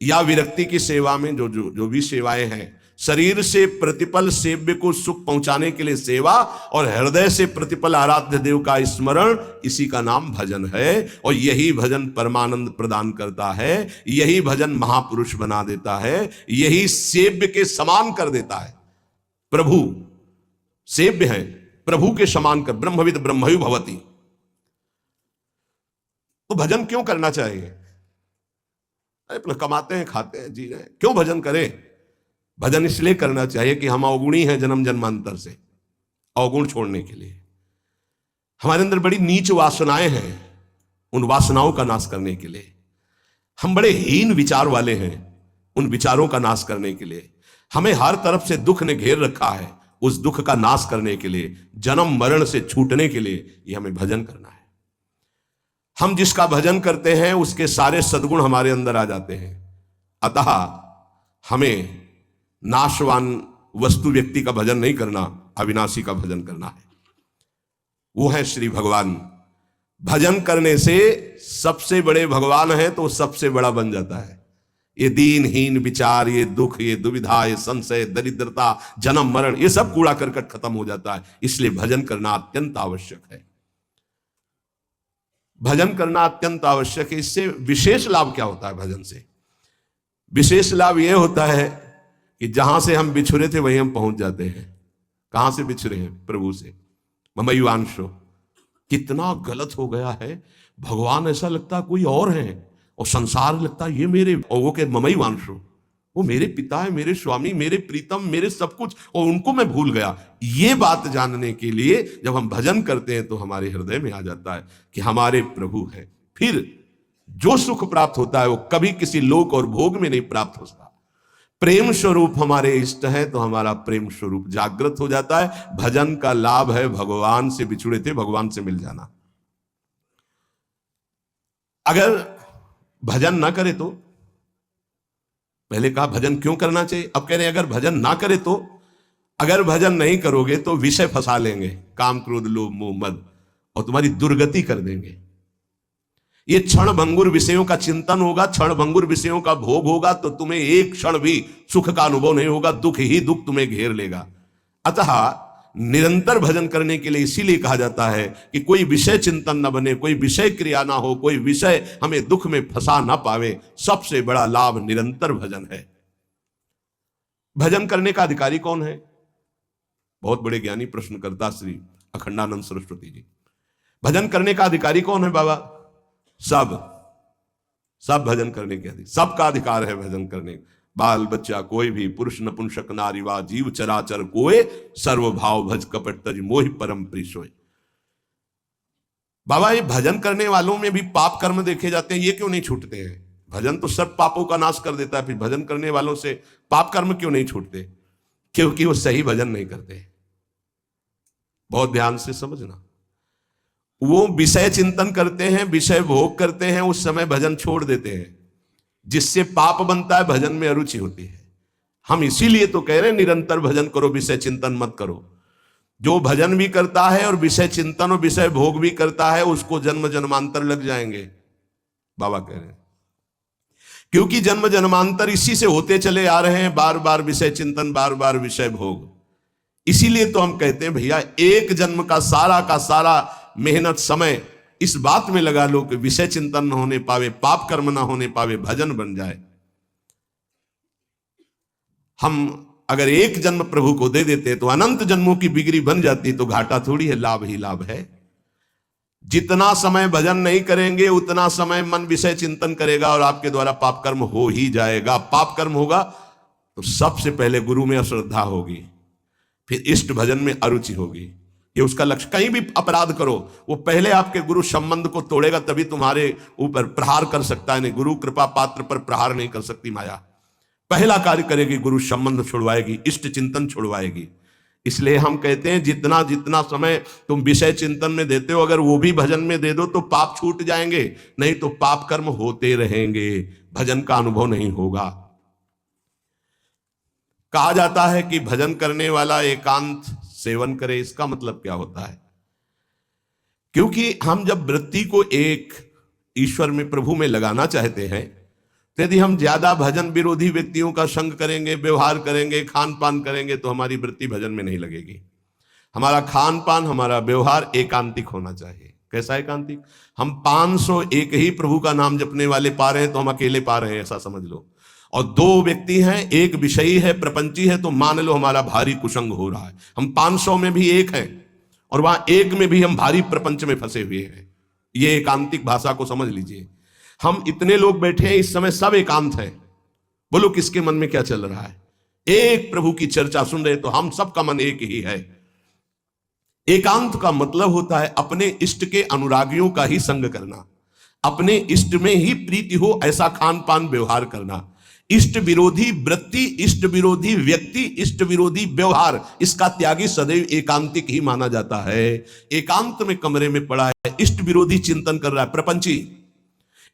या विरक्ति की सेवा में जो भी सेवाएं हैं, शरीर से प्रतिपल सेव्य को सुख पहुंचाने के लिए सेवा, और हृदय से प्रतिपल आराध्य देव का स्मरण, इसी का नाम भजन है। और यही भजन परमानंद प्रदान करता है, यही भजन महापुरुष बना देता है, यही सेव्य के समान कर देता है। प्रभु सेव्य है, प्रभु के समान कर, ब्रह्मविद ब्रह्मयु भवति। तो भजन क्यों करना चाहिए? अरे कमाते हैं, खाते हैं, जी रहे हैं, क्यों भजन करें? भजन इसलिए करना चाहिए कि हम अवगुणी हैं जन्म जन्मांतर से, अवगुण छोड़ने के लिए। हमारे अंदर बड़ी नीच वासनाएं हैं, उन वासनाओं का नाश करने के लिए। हम बड़े हीन विचार वाले हैं, उन विचारों का नाश करने के लिए। हमें हर तरफ से दुख ने घेर रखा है, उस दुख का नाश करने के लिए, जन्म मरण से छूटने के लिए ये हमें भजन करना है। हम जिसका भजन करते हैं उसके सारे सद्गुण हमारे अंदर आ जाते हैं। अतः हमें नाशवान वस्तु व्यक्ति का भजन नहीं करना, अविनाशी का भजन करना है। वो है श्री भगवान। भजन करने से सबसे बड़े भगवान है तो सबसे बड़ा बन जाता है। ये दीनहीन विचार, ये दुख, ये दुविधा, ये संशय, दरिद्रता, जन्म मरण, ये सब कूड़ा करकट खत्म हो जाता है। इसलिए भजन करना अत्यंत आवश्यक है। भजन करना अत्यंत आवश्यक है। इससे विशेष लाभ क्या होता है? भजन से विशेष लाभ यह होता है कि जहां से हम बिछुरे थे वहीं हम पहुंच जाते हैं। कहां से बिछुरे हैं? प्रभु से। ममैवांशो, कितना गलत हो गया है। भगवान ऐसा लगता कोई और है, और संसार लगता ये मेरे, और वो के ममैवांशो, वो मेरे पिता है, मेरे स्वामी, मेरे प्रीतम, मेरे सब कुछ, और उनको मैं भूल गया। ये बात जानने के लिए जब हम भजन करते हैं तो हमारे हृदय में आ जाता है कि हमारे प्रभु हैं। फिर जो सुख प्राप्त होता है वो कभी किसी लोक और भोग में नहीं प्राप्त होता। प्रेम स्वरूप हमारे इष्ट है तो हमारा प्रेम स्वरूप जागृत हो जाता है। भजन का लाभ है भगवान से बिछुड़े थे भगवान से मिल जाना। अगर भजन ना करे तो, पहले कहा भजन क्यों करना चाहिए, अब कह रहे हैं अगर भजन ना करे तो, अगर भजन नहीं करोगे तो विषय फंसा लेंगे, काम क्रोध लोभ मोह मद, और तुम्हारी दुर्गति कर देंगे। ये क्षण भंगुर विषयों का चिंतन होगा, क्षण भंगुर विषयों का भोग होगा, तो तुम्हें एक क्षण भी सुख का अनुभव नहीं होगा, दुख ही दुख तुम्हें घेर लेगा। अतः निरंतर भजन करने के लिए इसीलिए कहा जाता है कि कोई विषय चिंतन न बने, कोई विषय क्रिया ना हो, कोई विषय हमें दुख में फंसा ना पावे। सबसे बड़ा लाभ निरंतर भजन है। भजन करने का अधिकारी कौन है? बहुत बड़े ज्ञानी प्रश्नकर्ता श्री अखंडानंद सरस्वती जी। भजन करने का अधिकारी कौन है बाबा? सब भजन करने के अधिकार, सबका अधिकार है भजन करने। बाल बच्चा कोई भी, पुरुष नपुंसक नारी वा जीव चराचर कोय, सर्वभाव भज कपट तज मोहि परम प्रिय सोय। बाबा ये भजन करने वालों में भी पाप कर्म देखे जाते हैं, ये क्यों नहीं छूटते हैं? भजन तो सब पापों का नाश कर देता है, फिर भजन करने वालों से पाप कर्म क्यों नहीं छूटते? क्योंकि वो सही भजन नहीं करते। बहुत ध्यान से समझना। वो विषय चिंतन करते हैं, विषय भोग करते हैं, उस समय भजन छोड़ देते हैं, जिससे पाप बनता है, भजन में अरुचि होती है। हम इसीलिए तो कह रहे हैं निरंतर भजन करो, विषय चिंतन मत करो। जो भजन भी करता है और विषय चिंतन और विषय भोग भी करता है, उसको जन्म जन्मांतर लग जाएंगे, बाबा कह रहे हैं। क्योंकि जन्म जन्मांतर इसी से होते चले आ रहे हैं, बार बार विषय चिंतन, बार बार विषय भोग। इसीलिए तो हम कहते हैं भैया एक जन्म का सारा मेहनत समय इस बात में लगा लो कि विषय चिंतन न होने पावे, पाप कर्म ना होने पावे, भजन बन जाए। हम अगर एक जन्म प्रभु को दे देते तो अनंत जन्मों की बिगड़ी बन जाती, तो घाटा थोड़ी है, लाभ ही लाभ है। जितना समय भजन नहीं करेंगे उतना समय मन विषय चिंतन करेगा और आपके द्वारा पाप कर्म हो ही जाएगा। पाप कर्म होगा तो सबसे पहले गुरु में अश्रद्धा होगी, फिर इष्ट भजन में अरुचि होगी। ये उसका लक्ष्य। कहीं भी अपराध करो, वो पहले आपके गुरु संबंध को तोड़ेगा, तभी तुम्हारे ऊपर प्रहार कर सकता है। नहीं, गुरु कृपा पात्र पर प्रहार नहीं कर सकती माया। पहला कार्य करेगी, गुरु संबंध छुड़वाएगी, इष्ट चिंतन छुड़वाएगी। इसलिए हम कहते हैं जितना जितना समय तुम विषय चिंतन में देते हो, अगर वो भी भजन में दे दो तो पाप छूट जाएंगे, नहीं तो पाप कर्म होते रहेंगे, भजन का अनुभव नहीं होगा। कहा जाता है कि भजन करने वाला एकांत सेवन करे। इसका मतलब क्या होता है? क्योंकि हम जब वृत्ति को एक ईश्वर में, प्रभु में लगाना चाहते हैं, तो यदि हम ज्यादा भजन विरोधी व्यक्तियों का संग करेंगे, व्यवहार करेंगे, खान पान करेंगे, तो हमारी वृत्ति भजन में नहीं लगेगी। हमारा खान पान, हमारा व्यवहार एकांतिक होना चाहिए। कैसा एकांतिक? हम 501 ही प्रभु का नाम जपने वाले पा रहे हैं तो हम अकेले पा रहे हैं, ऐसा समझ लो। और 2 व्यक्ति हैं, एक विषयी है, प्रपंची है, तो मान लो हमारा भारी कुसंग हो रहा है। हम 500 में भी एक हैं और वहां एक में भी हम भारी प्रपंच में फंसे हुए हैं। ये एकांतिक भाषा को समझ लीजिए। हम इतने लोग बैठे हैं इस समय, सब एकांत हैं। बोलो किसके मन में क्या चल रहा है? एक प्रभु की चर्चा सुन रहे, तो हम सबका मन एक ही है। एकांत का मतलब होता है अपने इष्ट के अनुरागियों का ही संग करना, अपने इष्ट में ही प्रीति हो ऐसा खान पान व्यवहार करना। इष्ट विरोधी वृत्ति, इष्ट विरोधी व्यक्ति, इष्ट विरोधी व्यवहार, इसका त्यागी सदैव एकांतिक ही माना जाता है। एकांत में कमरे में पड़ा है, इष्ट विरोधी चिंतन कर रहा है, प्रपंची।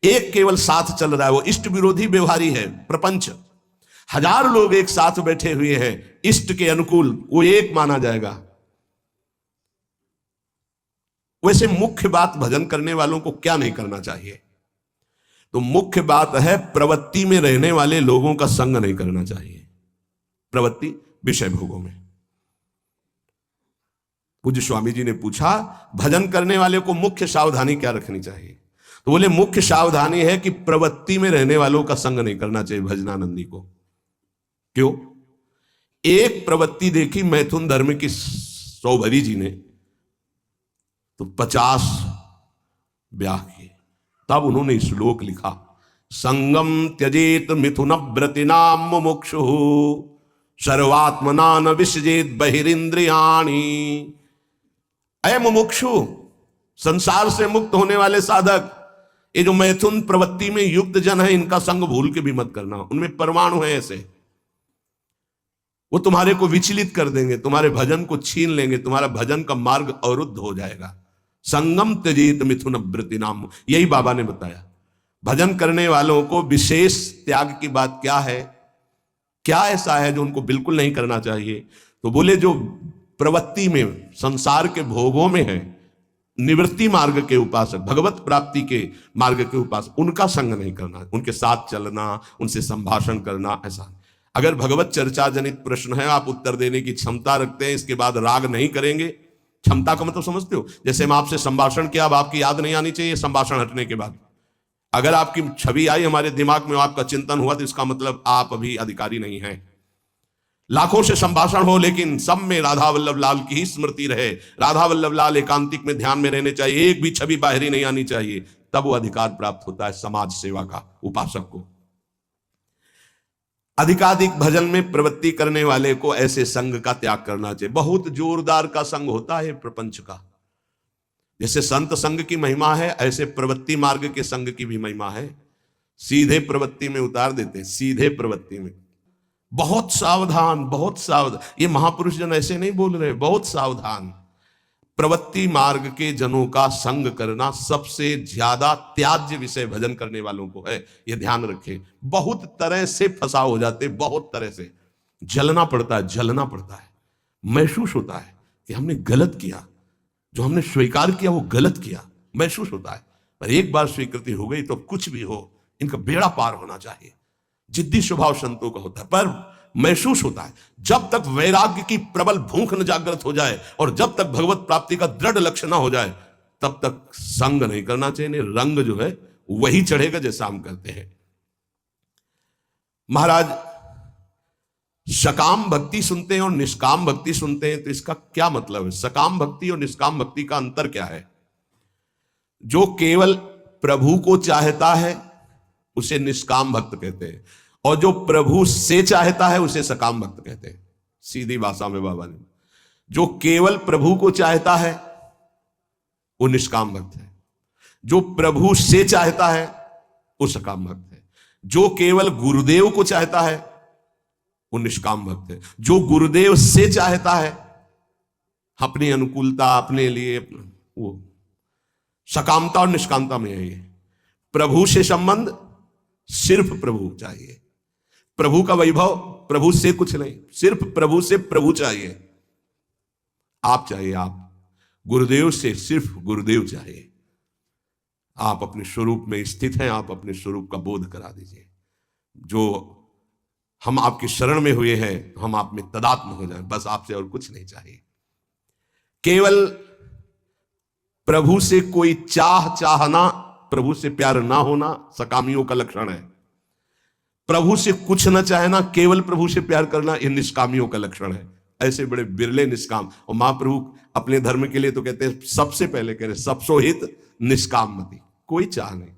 एक केवल साथ चल रहा है, वो इष्ट विरोधी व्यवहारी है, प्रपंच। 1000 लोग एक साथ बैठे हुए हैं इष्ट के अनुकूल, वो एक माना जाएगा। वैसे मुख्य बात भजन करने वालों को क्या नहीं करना चाहिए? तो मुख्य बात है प्रवृत्ति में रहने वाले लोगों का संग नहीं करना चाहिए। प्रवृत्ति विषय भोगों में। पूज्य स्वामी जी ने पूछा भजन करने वाले को मुख्य सावधानी क्या रखनी चाहिए? तो बोले मुख्य सावधानी है कि प्रवृत्ति में रहने वालों का संग नहीं करना चाहिए भजनानंदी को। क्यों? एक प्रवृत्ति देखी मैथुन धर्म की सौभरी जी ने तो 50 ब्याह किए, तब उन्होंने श्लोक लिखा, संगम त्यजेत मिथुन व्रतिनाम मुमुक्षु सर्वात्मना न विसजेत बहिरिंद्रियाणि। अय मुमुक्षु, संसार से मुक्त होने वाले साधक, ये जो मैथुन प्रवृत्ति में युक्त जन है, इनका संग भूल के भी मत करना। उनमें परमाणु है ऐसे, वो तुम्हारे को विचलित कर देंगे, तुम्हारे भजन को छीन लेंगे, तुम्हारा भजन का मार्ग अवरुद्ध हो जाएगा। संगम त्यजेत मिथुन व्रति नाम, यही बाबा ने बताया। भजन करने वालों को विशेष त्याग की बात क्या है, क्या ऐसा है जो उनको बिल्कुल नहीं करना चाहिए? तो बोले जो प्रवृत्ति में, संसार के भोगों में है, निवृत्ति मार्ग के उपासक, भगवत प्राप्ति के मार्ग के उपासक, उनका संग नहीं करना, उनके साथ चलना, उनसे संभाषण करना, ऐसा। अगर भगवत चर्चा जनित प्रश्न है, आप उत्तर देने की क्षमता रखते हैं, इसके बाद राग नहीं करेंगे, क्षमता का मतलब समझते हो? जैसे हम आपसे संभाषण किया, अब आपकी याद नहीं आनी चाहिए संभाषण हटने के बाद। अगर आपकी छवि आई हमारे दिमाग में, आपका चिंतन हुआ, तो इसका मतलब आप अभी अधिकारी नहीं हैं। लाखों से संभाषण हो, लेकिन सब में राधा वल्लभ लाल की ही स्मृति रहे, राधा वल्लभ लाल एकांतिक में ध्यान में रहने चाहिए, एक भी छवि बाहरी नहीं आनी चाहिए, तब वो अधिकार प्राप्त होता है समाज सेवा का उपासक को। अधिकाधिक भजन में प्रवृत्ति करने वाले को ऐसे संग का त्याग करना चाहिए। बहुत जोरदार का संग होता है प्रपंच का। जैसे संत संग की महिमा है, ऐसे प्रवृत्ति मार्ग के संग की भी महिमा है। सीधे प्रवृत्ति में उतार देते, सीधे प्रवृत्ति में। बहुत सावधान, बहुत सावधान। ये महापुरुष जन ऐसे नहीं बोल रहे, बहुत सावधान। प्रवृत्ति मार्ग के जनों का संग करना सबसे ज्यादा त्याज्य विषय भजन करने वालों को है, ये ध्यान रखें। बहुत तरह से फंसा हो जाते, बहुत तरह से जलना पड़ता है, जलना पड़ता है, महसूस होता है कि हमने गलत किया, जो हमने स्वीकार किया वो गलत किया, महसूस होता है। पर एक बार स्वीकृति हो गई तो कुछ भी हो, इनका बेड़ा पार होना चाहिए। जिद्दी स्वभाव संतों का होता है, पर महसूस होता है। जब तक वैराग्य की प्रबल भूख न जागृत हो जाए और जब तक भगवत प्राप्ति का दृढ़ लक्ष्य ना हो जाए, तब तक संग नहीं करना चाहिए। रंग जो है वही चढ़ेगा जैसा हम करते हैं। महाराज, सकाम भक्ति सुनते हैं और निष्काम भक्ति सुनते हैं, तो इसका क्या मतलब है? सकाम भक्ति और निष्काम भक्ति का अंतर क्या है? जो केवल प्रभु को चाहता है उसे निष्काम भक्त कहते हैं, और जो प्रभु से चाहता है उसे सकाम भक्त कहते हैं। सीधी भाषा में बाबा ने, जो केवल प्रभु को चाहता है वो निष्काम भक्त है, जो प्रभु से चाहता है वो सकाम भक्त है, जो केवल गुरुदेव को चाहता है वो निष्काम भक्त है, जो गुरुदेव से चाहता है अपनी अनुकूलता, अपने लिए, वो सकामता और निष्कामता में है। ये प्रभु से संबंध, सिर्फ प्रभु चाहिए, प्रभु का वैभव, प्रभु से कुछ नहीं, सिर्फ प्रभु से प्रभु चाहिए, आप चाहिए, आप गुरुदेव से सिर्फ गुरुदेव चाहिए। आप अपने स्वरूप में स्थित हैं, आप अपने स्वरूप का बोध करा दीजिए। जो हम आपकी शरण में हुए हैं, हम आप में तदात्म हो जाए, बस आपसे और कुछ नहीं चाहिए। केवल प्रभु से कोई चाहना, प्रभु से प्यार ना होना सकामियों का लक्षण है। प्रभु से कुछ न चाहना, केवल प्रभु से प्यार करना, ये निष्कामियों का लक्षण है। ऐसे बड़े बिरले निष्काम। और महाप्रभु अपने धर्म के लिए तो कहते हैं, सबसे पहले कह रहे सबसो हित निष्काम मति, कोई चाह नहीं।